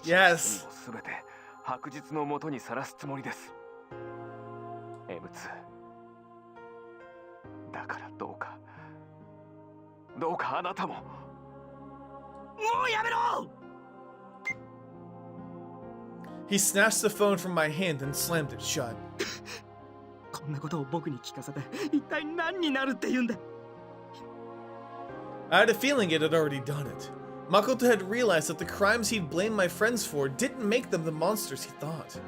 父の罪をすべて白日のもとにさらすつもりです。M2、だからどうかあなたも。もうやめろ！ He snatched the phone from my hand and slammed it shut. こんなことを僕に聞かせて一体何になるって言うんだ。 I had a feeling it had already done it. Makoto had realized that the crimes he'd blamed my friends for didn't make them the monsters he thought.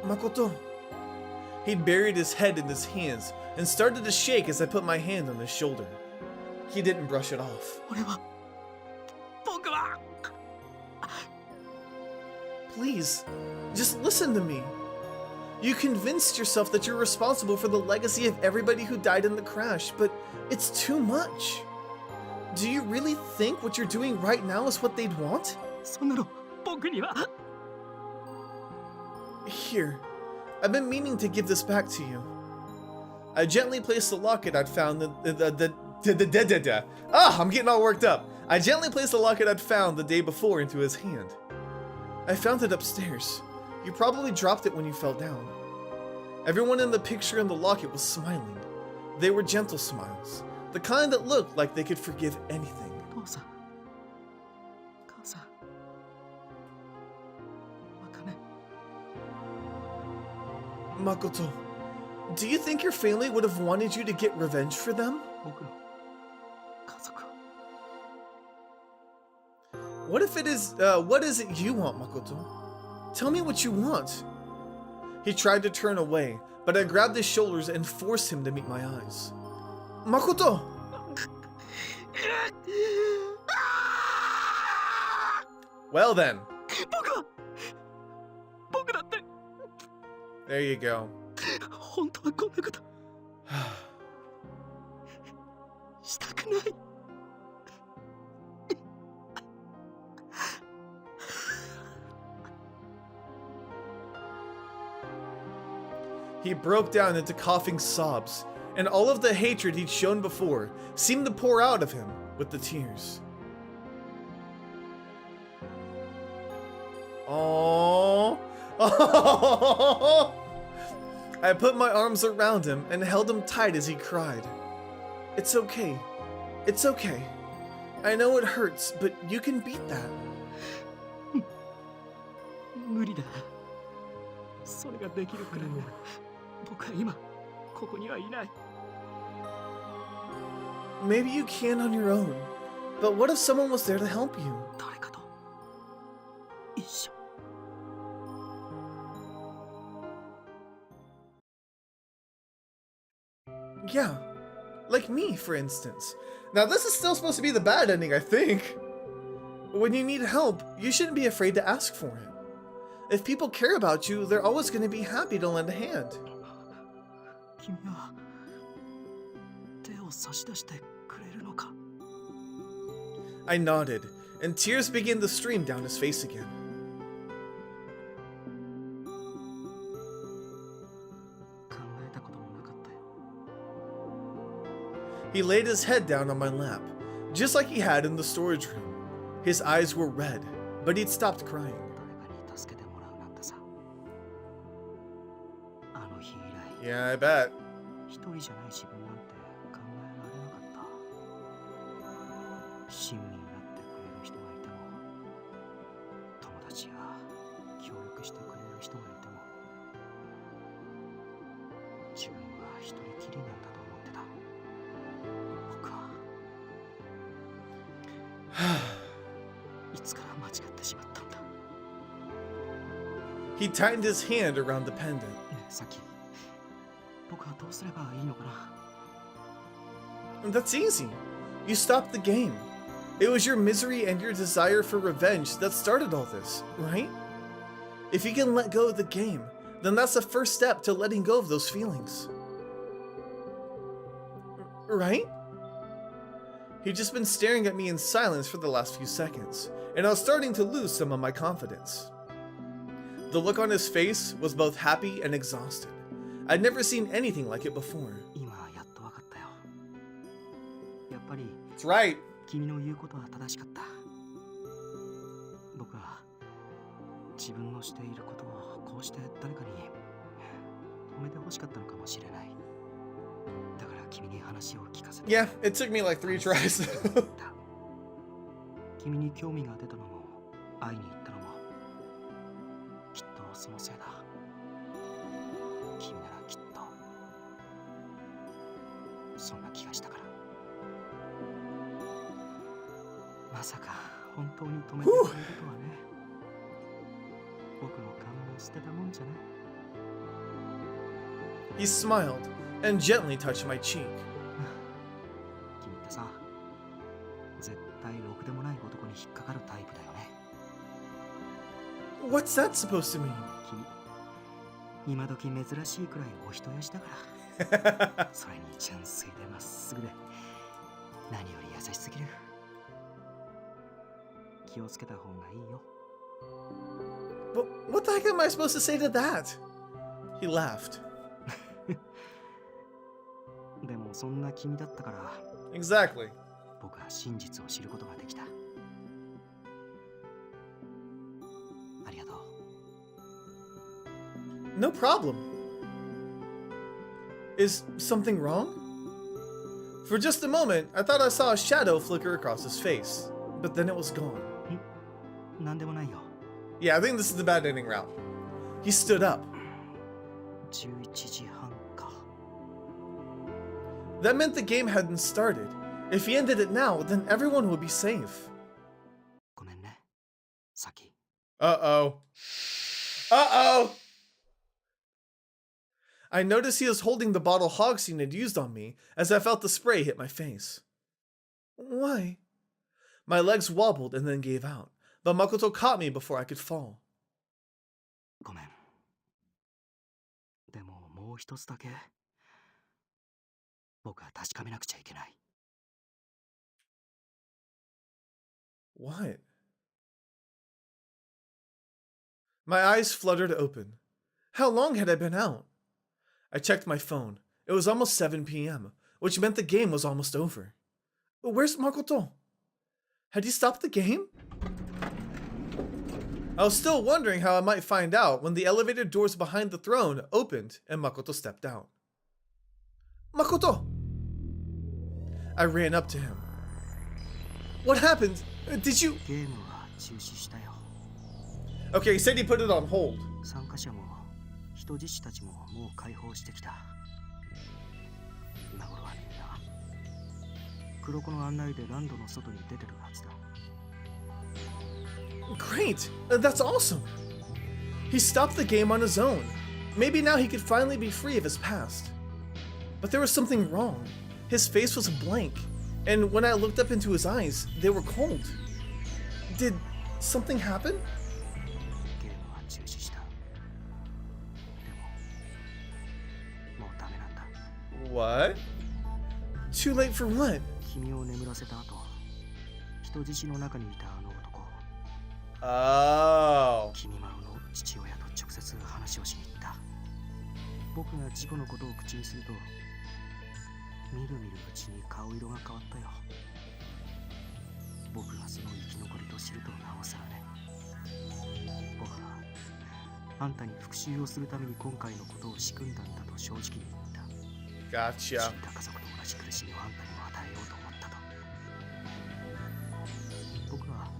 Makoto. He'd buried his head in his hands and started to shake as I put my hand on his shoulder. He didn't brush it off. 僕は Please, just listen to me. You convinced yourself that you're responsible for the legacy of everybody who died in the crash, but it's too much. Do you really think what you're doing right now is what they'd want? そんなの僕には。 Here, I've been meaning to give this back to you. I gently placed the locket I'd found I'm getting all worked up. I gently placed the locket I'd found the day before into his hand. I found it upstairs. You probably dropped it when you fell down. Everyone in the picture in the locket was smiling. They were gentle smiles, the kind that looked like they could forgive anything. 父さん、母さん、わかめ。 Makoto, do you think your family would have wanted you to get revenge for them? 僕の家族を。 What if it is, what is it you want, Makoto? Tell me what you want. He tried to turn away, but I grabbed his shoulders and forced him to meet my eyes. Makoto! Well then. 僕だって There you go. 本当はこんなことしたくない。 He broke down into coughing sobs, and all of the hatred he'd shown before seemed to pour out of him with the tears. Aww. I put my arms around him and held him tight as he cried. It's okay. It's okay. I know it hurts, but you can beat that. 無理だ。それができるくらいなら僕は今ここにはいない。 Maybe you can on your own, but what if someone was there to help you? 誰かと一緒。 Yeah, like me, for instance. Now, this is still supposed to be the bad ending, I think. When you need help, you shouldn't be afraid to ask for it. If people care about you, they're always going to be happy to lend a hand. 君は手を差し出してくれるのか。 I nodded, and tears began to stream down his face again. 考えたこともなかったよ。 He laid his head down on my lap, just like he had in the storage room. His eyes were red, but he'd stopped crying. 誰かに助けてもらうなんてさ。あの日以来。 Yeah, I bet. 一人じゃない自分なんて考えられなかった。親身になってくれる人がいても、友達や協力してくれる人がいても、自分は一人きりなんだと思ってた。僕はいつから間違ってしまったんだ。 He tightened his hand around the pendant. ねえ、さっき僕はどうすればいいのかな。 That's easy. You stopped the game. It was your misery and your desire for revenge that started all this, right? If you can let go of the game, then that's the first step to letting go of those feelings. Right? He'd just been staring at me in silence for the last few seconds, and I was starting to lose some of my confidence. The look on his face was both happy and exhausted. I'd never seen anything like it before. 今やっと分かったよ。やっぱり That's right. 君の言うことは正しかった。僕は自分のしていることをこうして誰かに止めてほしかったのかもしれない。だから君に話を聞かせて。 Yeah, it took me like 3 tries. 君に興味が出たのも会いに行ったのもきっとそのせいだ。君ならきっとそんな気がしたから。まさか本当に止めてくれるとはね。僕の勘も捨てたもんじゃない。 He smiled and gently touched my cheek. 君ってさ、絶対ろくでもない男に引っかかるタイプだよね。 What's that supposed to mean? 君、今時珍しいくらいお人よしだからそれに純粋でまっすぐで何より優しすぎる。気をつけた方がいいよ。 But what the heck am I supposed to say to that? He laughed. でもそんな君だったから Exactly. 僕は真実を知ることができた。ありがとう。 No problem. Is something wrong? For just a moment, I thought I saw a shadow flicker across his face, but then it was gone. なんでもないよ。 Yeah, I think this is the bad ending route. He stood up. 11時半か。 That meant the game hadn't started. If he ended it now, then everyone would be safe. ごめんね、サキ。 Uh-oh. Uh-oh! I noticed he was holding the bottle Hogstein had used on me as I felt the spray hit my face. Why? My legs wobbled and then gave out, but Makoto caught me before I could fall. ごめん。でももう一つだけ僕は確かめなくちゃいけない。 What? My eyes fluttered open. How long had I been out? I checked my phone. It was almost 7 p.m., which meant the game was almost over. Where's Makoto? Had he stopped the game? I was still wondering how I might find out when the elevator doors behind the throne opened and Makoto stepped out. Makoto! I ran up to him. What happened? Did you... ゲームは中止したよ。 Okay, he said he put it on hold. 参加者も人質たちももう解放してきた。今頃はみんな黒子の案内でランドの外に出てるはずだ。 Great! That's awesome! He stopped the game on his own. Maybe now he could finally be free of his past. But there was something wrong. His face was blank, and when I looked up into his eyes, they were cold. Did something happen? ゲームは中止した。でももうダメなんだ。 What? Too late for what? 君を眠らせた後、人質の中にいたあの男。 Oh. 君まろの父親と直接話をしに行った。僕が事故のことを口にすると、みるみるうちに顔色が変わったよ。僕がその生き残りと知るとなおさらね。僕はあんたに復讐をするために今回のことを仕組んだんだと正直に言った。 Gotcha. 死んだ家族と同じ苦しみをあんたにも与えようと思ったと。僕は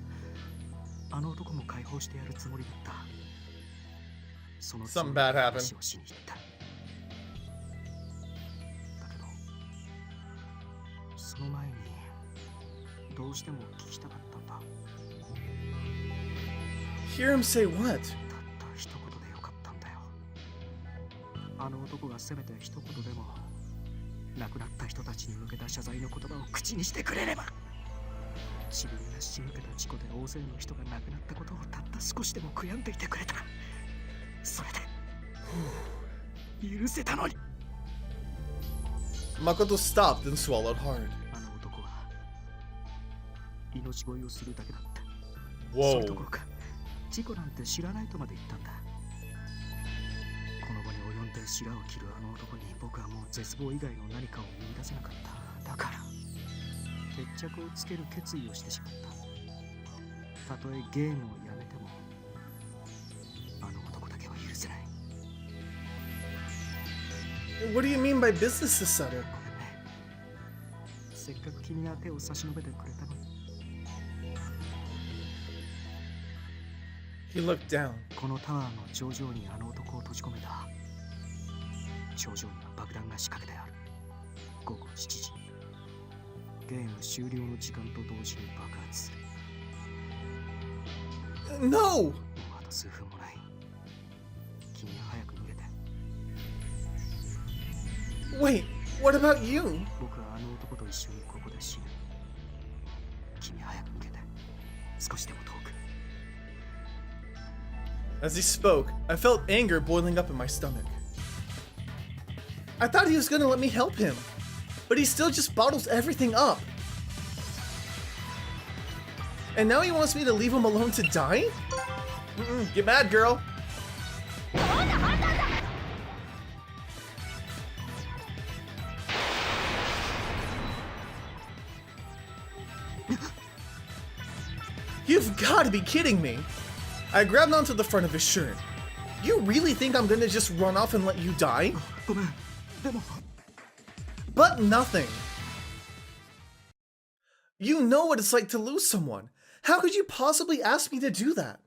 あの男も解放してやるつもりだった。そのつもり Something で bad happened. 話をしに行った。だけどその前にどうしても聞きたかったんだ。 Hear him say what? たった一言でよかったんだよ。あの男がせめて一言でも亡くなった人たちに向けた謝罪の言葉を口にしてくれれば。自分が仕向けた事故で大勢の人が亡くなったことをたった少しでも悔やんでいてくれたら、それで許せたのに。 Makoto stopped and swallowed hard. あの男は命乞いをするだけだった。 Whoa. それどころか事故なんて知らないとまで言ったんだ。この場に及んで白を切るあの男に僕はもう絶望以外の何かを見出せなかった。だから決着をつける決意をしてしまった。たとえゲームをやめてもあの男だけは許せない。 What do you mean by business is settled? ごめんね。せっかく君が手を差し伸べてくれたのに。 He looked down. このタワーの頂上にあの男を閉じ込めた。頂上には爆弾が仕掛けてある。午後7時。ゲーム終了の時間と同時に爆発する。 No! もうあと数分もない。君は早く逃げて。 Wait, what about you? 僕はあの男と一緒にここで死ぬ。君は早く逃げて。少しでも遠く。As he spoke, I felt anger boiling up in my stomach. I thought he was gonna let me help him, but he still just bottles everything up. And now he wants me to leave him alone to die? Get mad, girl. You've got to be kidding me. I grabbed onto the front of his shirt. You really think I'm gonna just run off and let you die? But nothing. You know what it's like to lose someone. How could you possibly ask me to do that?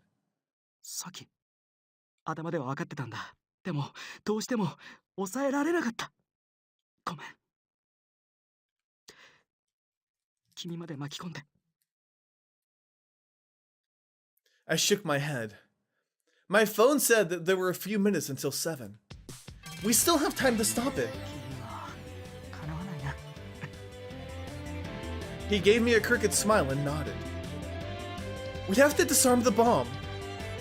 さっき頭では分かってたんだ。でもどうしても抑えられなかった。ごめん。君まで巻き込んで。I shook my head. My phone said that there were a few minutes until 7. We still have time to stop it. He gave me a crooked smile and nodded. We have to disarm the bomb.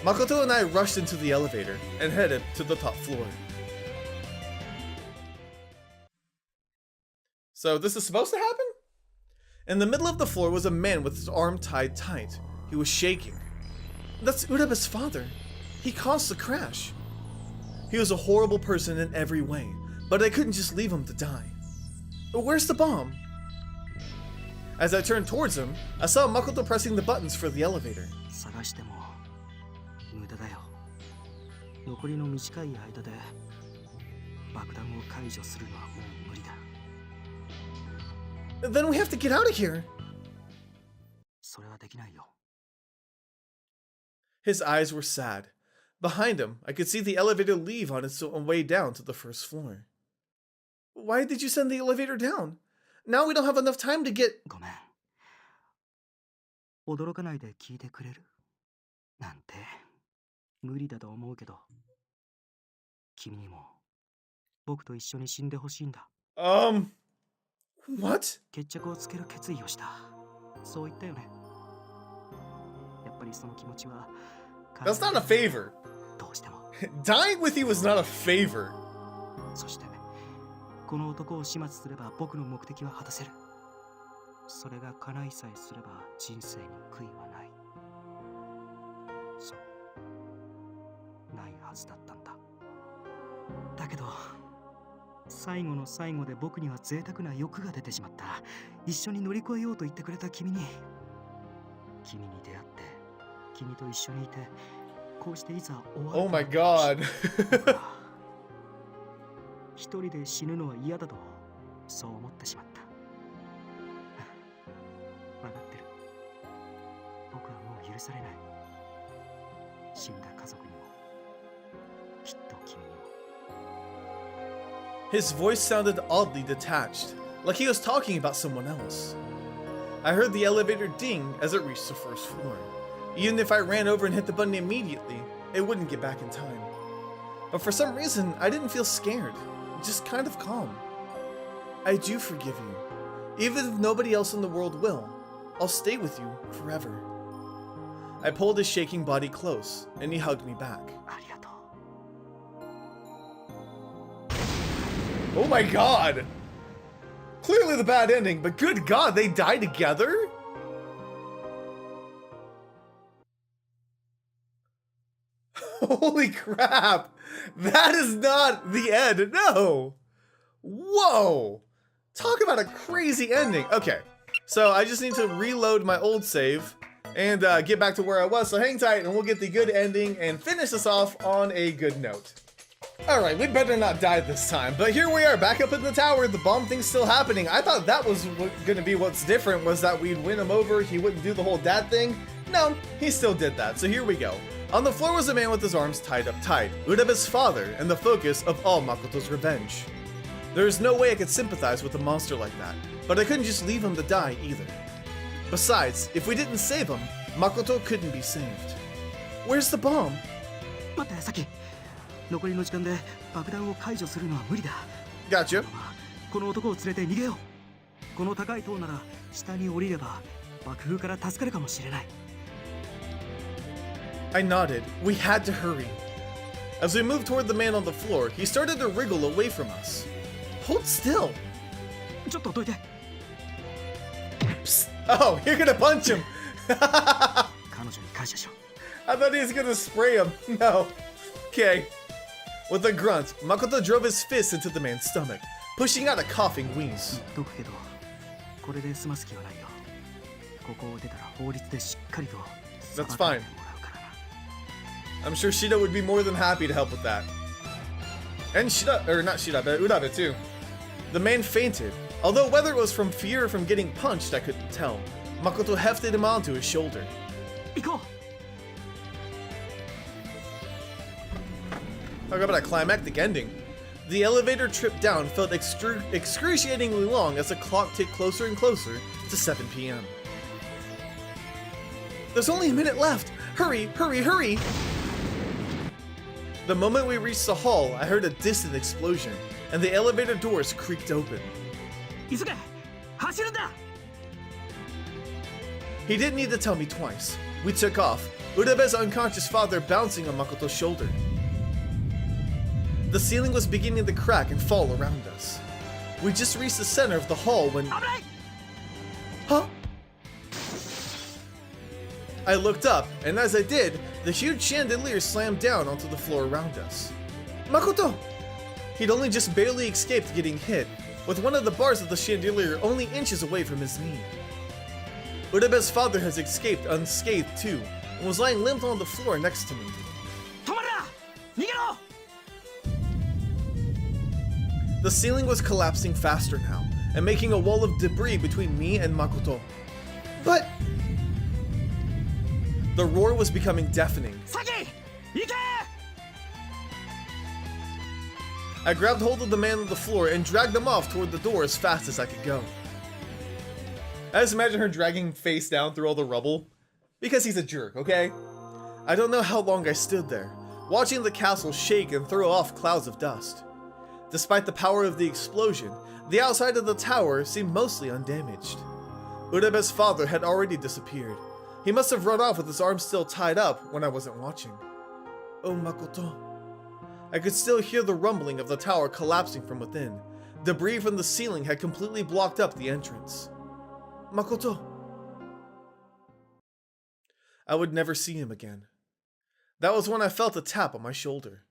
Makoto and I rushed into the elevator and headed to the top floor. So this is supposed to happen? In the middle of the floor was a man with his arm tied tight. He was shaking. That's Urabe's father. He caused the crash. He was a horrible person in every way, but I couldn't just leave him to die. Where's the bomb? As I turned towards him, I saw Makoto pressing the buttons for the elevator. 探しても無駄だよ。残りの短い間で爆弾を解除するのはもう無理だ。Then we have to get out of here. それはできないよ。His eyes were sad. Behind him, I could see the elevator leave on its way down to the first floor. Why did you send the elevator down? Now we don't have enough time to get... ごめん。驚かないで聞いてくれるなんて無理だと思うけど、君にも僕と一緒に死んでほしいんだ。What? 決着をつける決意をした。そう言ったよね。やっぱりその気持ちは。That's not a favor. どうしても。Dying with you was not a favor. そして、この男を始末すれば僕の目的は果たせる。それが叶いさえすれば人生に悔いはない。そう。ないはずだったんだ。だけど、最後の最後で僕には贅沢な欲が出てしまった。一緒に乗り越えようと言ってくれた君に出会って、君と一緒にいて、こうしていざ終わる。Oh my god. 一人で死ぬのは嫌だとそう思ってしまった。分かってる。僕はもう許されない。死んだ家族にも、きっと君にも。His voice sounded oddly detached, like he was talking about someone else. I heard the elevator ding as it reached the first floor. Even if I ran over and hit the button immediately, it wouldn't get back in time. But for some reason, I didn't feel scared, just kind of calm. I do forgive you. Even if nobody else in the world will, I'll stay with you forever. I pulled his shaking body close, and he hugged me back. Oh my god! Clearly the bad ending, but good god, they die together? Holy crap! That is not the end, no! Whoa! Talk about a crazy ending. Okay, so I just need to reload my old save and get back to where I was, so hang tight and we'll get the good ending and finish this off on a good note. Alright, we better not die this time, but here we are, back up in the tower, the bomb thing's still happening. I thought that was gonna be what's different, was that we'd win him over, he wouldn't do the whole dad thing. No, he still did that, so here we go. On the floor was a man with his arms tied up tight, Urabe's father, and the focus of all Makoto's revenge. There is no way I could sympathize with a monster like that, but I couldn't just leave him to die either. Besides, if we didn't save him, Makoto couldn't be saved. Where's the bomb? 待って、さき。残りの時間で爆弾を解除するのは無理だ。Gotcha. この男を連れて逃げよう。この高い塔なら下に降りれば爆風から助かるかもしれない。I nodded. We had to hurry. As we moved toward the man on the floor, he started to wriggle away from us. Hold still. ちょっとどいて。 Psst. Oh, you're gonna punch him. 彼女に感謝しろ。 I thought he was gonna spray him. No. Okay. With a grunt, Makoto drove his fist into the man's stomach, pushing out a coughing wheeze. 言っとくけど、これで済ます気はないよ。ここを出たら法律でしっかりと。 That's fine. I'm sure Shida would be more than happy to help with that. And Shida, or not Shida, but Urabe too. The man fainted. Although whether it was from fear or from getting punched, I couldn't tell. Makoto hefted him onto his shoulder. 行こう。 Talk about a climactic ending. The elevator trip down felt excruciatingly long as the clock ticked closer and closer to 7 p.m. There's only a minute left! Hurry, hurry, hurry! The moment we reached the hall, I heard a distant explosion, and the elevator doors creaked open. 急げ！走るんだ！ He didn't need to tell me twice. We took off, Urabe's unconscious father bouncing on Makoto's shoulder. The ceiling was beginning to crack and fall around us. We just reached the center of the hall when... Huh? I looked up, and as I did, the huge chandelier slammed down onto the floor around us. Makoto! He'd only just barely escaped getting hit, with one of the bars of the chandelier only inches away from his knee. Urabe's father has escaped unscathed too, and was lying limp on the floor next to me. 止まるな！逃げろ！ The ceiling was collapsing faster now, and making a wall of debris between me and Makoto. But... the roar was becoming deafening. 先！行け！ I grabbed hold of the man on the floor and dragged him off toward the door as fast as I could go. I just imagine her dragging him face down through all the rubble. Because he's a jerk, okay? I don't know how long I stood there, watching the castle shake and throw off clouds of dust. Despite the power of the explosion, the outside of the tower seemed mostly undamaged. Urabe's father had already disappeared. He must have run off with his arms still tied up when I wasn't watching. Oh, Makoto. I could still hear the rumbling of the tower collapsing from within. Debris from the ceiling had completely blocked up the entrance. Makoto. I would never see him again. That was when I felt a tap on my shoulder.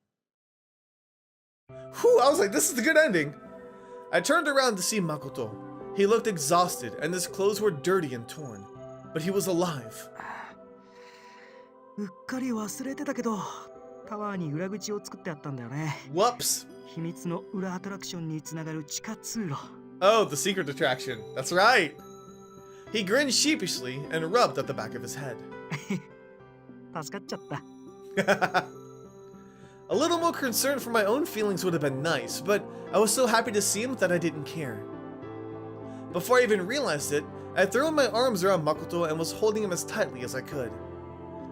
Whew, I was like, this is the good ending. I turned around to see Makoto. He looked exhausted and his clothes were dirty and torn, but he was alive. うっかり忘れてたけど、タワーに裏口を作ってあったんだよね。 Whoops. 秘密の裏アトラクションにつながる地下通路。 Oh, the secret attraction. That's right. He grinned sheepishly and rubbed at the back of his head. 助かっちゃった。 A little more concern for my own feelings would have been nice, but I was so happy to see him that I didn't care. Before I even realized it, I had thrown my arms around Makoto and was holding him as tightly as I could.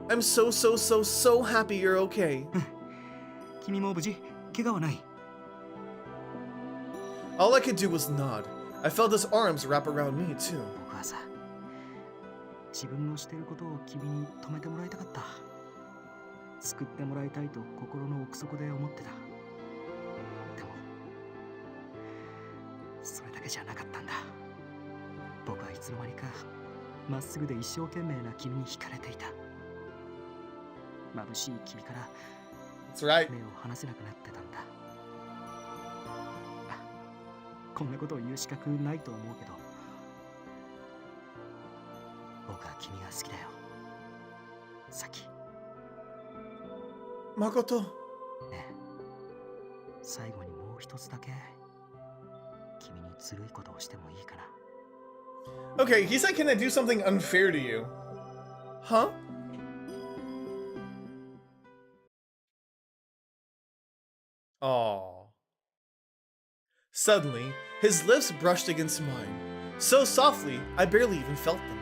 I'm so happy you're okay. 君も無事、怪我はない。 All I could do was nod. I felt his arms wrap around me too. 僕はさ、自分のしてることを君に止めてもらいたかった。救ってもらいたいと心の奥底で思ってた。でも、それだけじゃなかったんだ。僕はいつの間にかまっすぐで一生懸命な君に惹かれていた。眩しい君から That's right. 目を離せなくなってたんだ。こんなことを言う資格ないと思うけど、僕は君が好きだよ。さっき。 Makoto. ねえ、最後にもう一つだけ君にずるいことをしてもいいかな。 Okay, he said, can I do something unfair to you? Huh? Aww. Suddenly, his lips brushed against mine. So softly, I barely even felt them.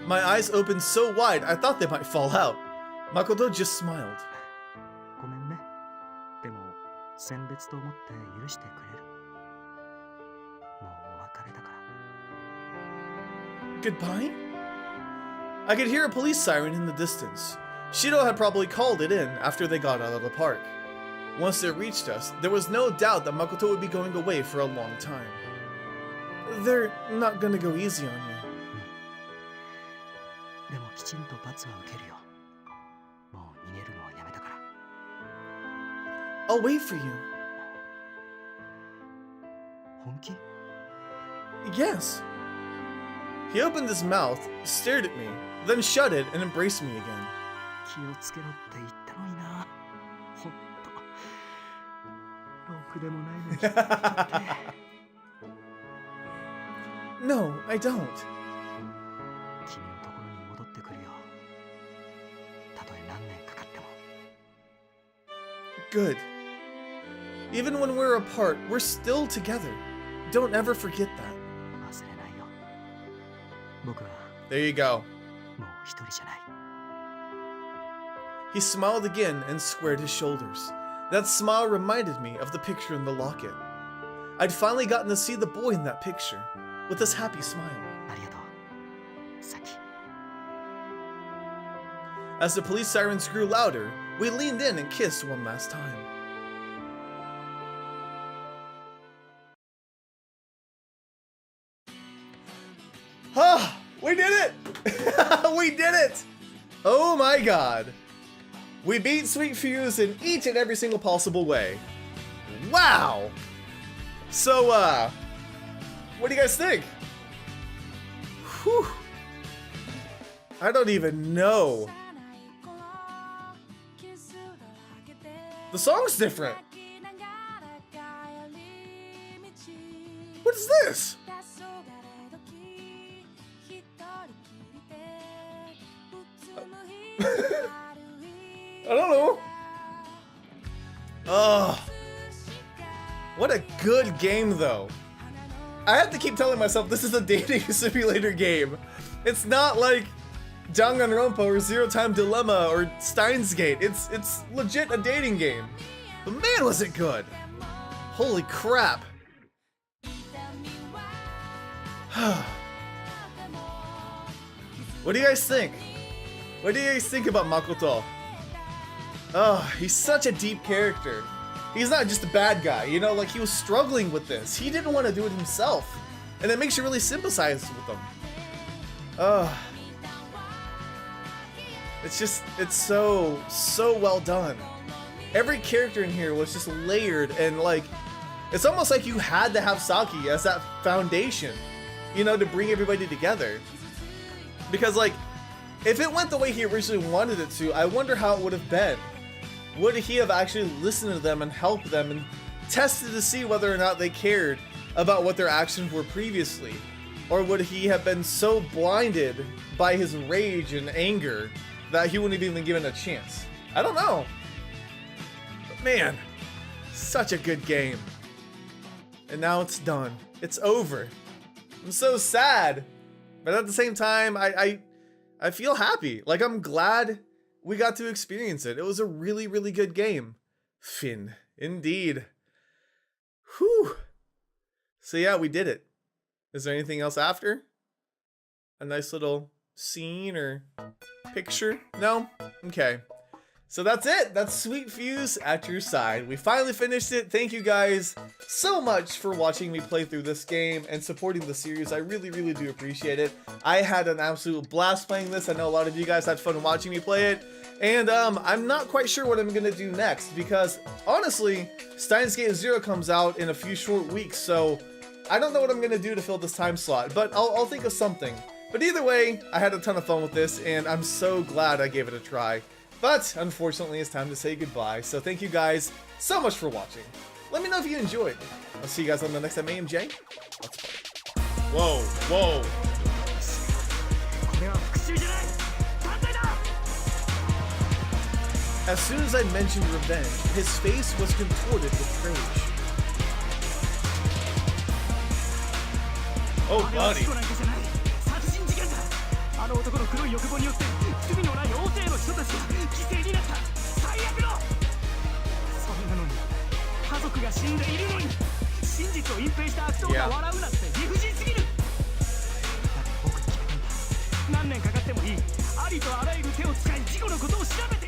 My eyes opened so wide, I thought they might fall out. Makoto just smiled. ごめんね。でも、選別と思って許してくれる。もうお別れだか Goodbye? I could hear a police siren in the distance. Shido had probably called it in after they got out of the park. Once it reached us, there was no doubt that Makoto would be going away for a long time. They're not gonna go easy on you. でもきちんと罰は受けるよ。もう逃げるのはやめたから。I'll wait for you. 本気？ Yes. He opened his mouth, stared at me, then shut it and embraced me again. 気をつけろって言ったのにな。ほんと。ろくでもないのに気をつけて。No, I don't. 君のところに戻ってくるよ。たとえ何年かかっても。Good. Even when we're apart, we're still together. Don't ever forget that. 忘れないよ。僕は There you go. もう一人じゃない。He smiled again and squared his shoulders. That smile reminded me of the picture in the locket. I'd finally gotten to see the boy in that picture, with his happy smile. ありがとう。さき。As the police sirens grew louder, we leaned in and kissed one last time. Ah, we did it! We did it! Oh my god. We beat Sweet Fuse in each and every single possible way. Wow! So, what do you guys think? Whew. I don't even know. The song's different. What is this? I don't know. Oh, what a good game, though. I have to keep telling myself this is a dating simulator game. It's not like Danganronpa or Zero Time Dilemma or Steins Gate. It's legit a dating game. But man, was it good. Holy crap. What do you guys think? What do you guys think about Makoto? Oh, he's such a deep character. He's not just a bad guy, you know, like he was struggling with this. He didn't want to do it himself. And it makes you really sympathize with him. It's just, it's so well done. Every character in here was just layered and like, it's almost like you had to have Saki as that foundation, you know, to bring everybody together. Because like, if it went the way he originally wanted it to, I wonder how it would have been. Would he have actually listened to them and helped them and tested to see whether or not they cared about what their actions were previously? Or would he have been so blinded by his rage and anger that he wouldn't have even given a chance? I don't know. But man, such a good game. And now it's done. It's over. I'm so sad. But at the same time, I feel happy. Like, I'm glad we got to experience it. It was a really, really good game. Finn, indeed. Whew. So yeah, we did it. Is there anything else after? A nice little scene or picture? No? Okay. So that's it. That's Sweet Fuse at your side. We finally finished it. Thank you guys so much for watching me play through this game and supporting the series. I really, really do appreciate it. I had an absolute blast playing this. I know a lot of you guys had fun watching me play it. And I'm not quite sure what I'm going to do next because honestly, Steins Gate Zero comes out in a few short weeks. So I don't know what I'm going to do to fill this time slot, but I'll think of something. But either way, I had a ton of fun with this and I'm so glad I gave it a try. But unfortunately, it's time to say goodbye. So thank you guys so much for watching. Let me know if you enjoyed. I'll see you guys on the next MAMJ. Let's play. Whoa, whoa. As soon as I mentioned revenge, his face was contorted with rage. Oh, buddy. あの男の黒い欲望によって罪のない大勢の人たちが犠牲になった最悪のそれなのに家族が死んでいるのに真実を隠蔽した悪党が笑うなんて理不尽すぎるだって僕に決めたんだ何年かかってもいい。ありとあらゆる手を使い事故のことを調べて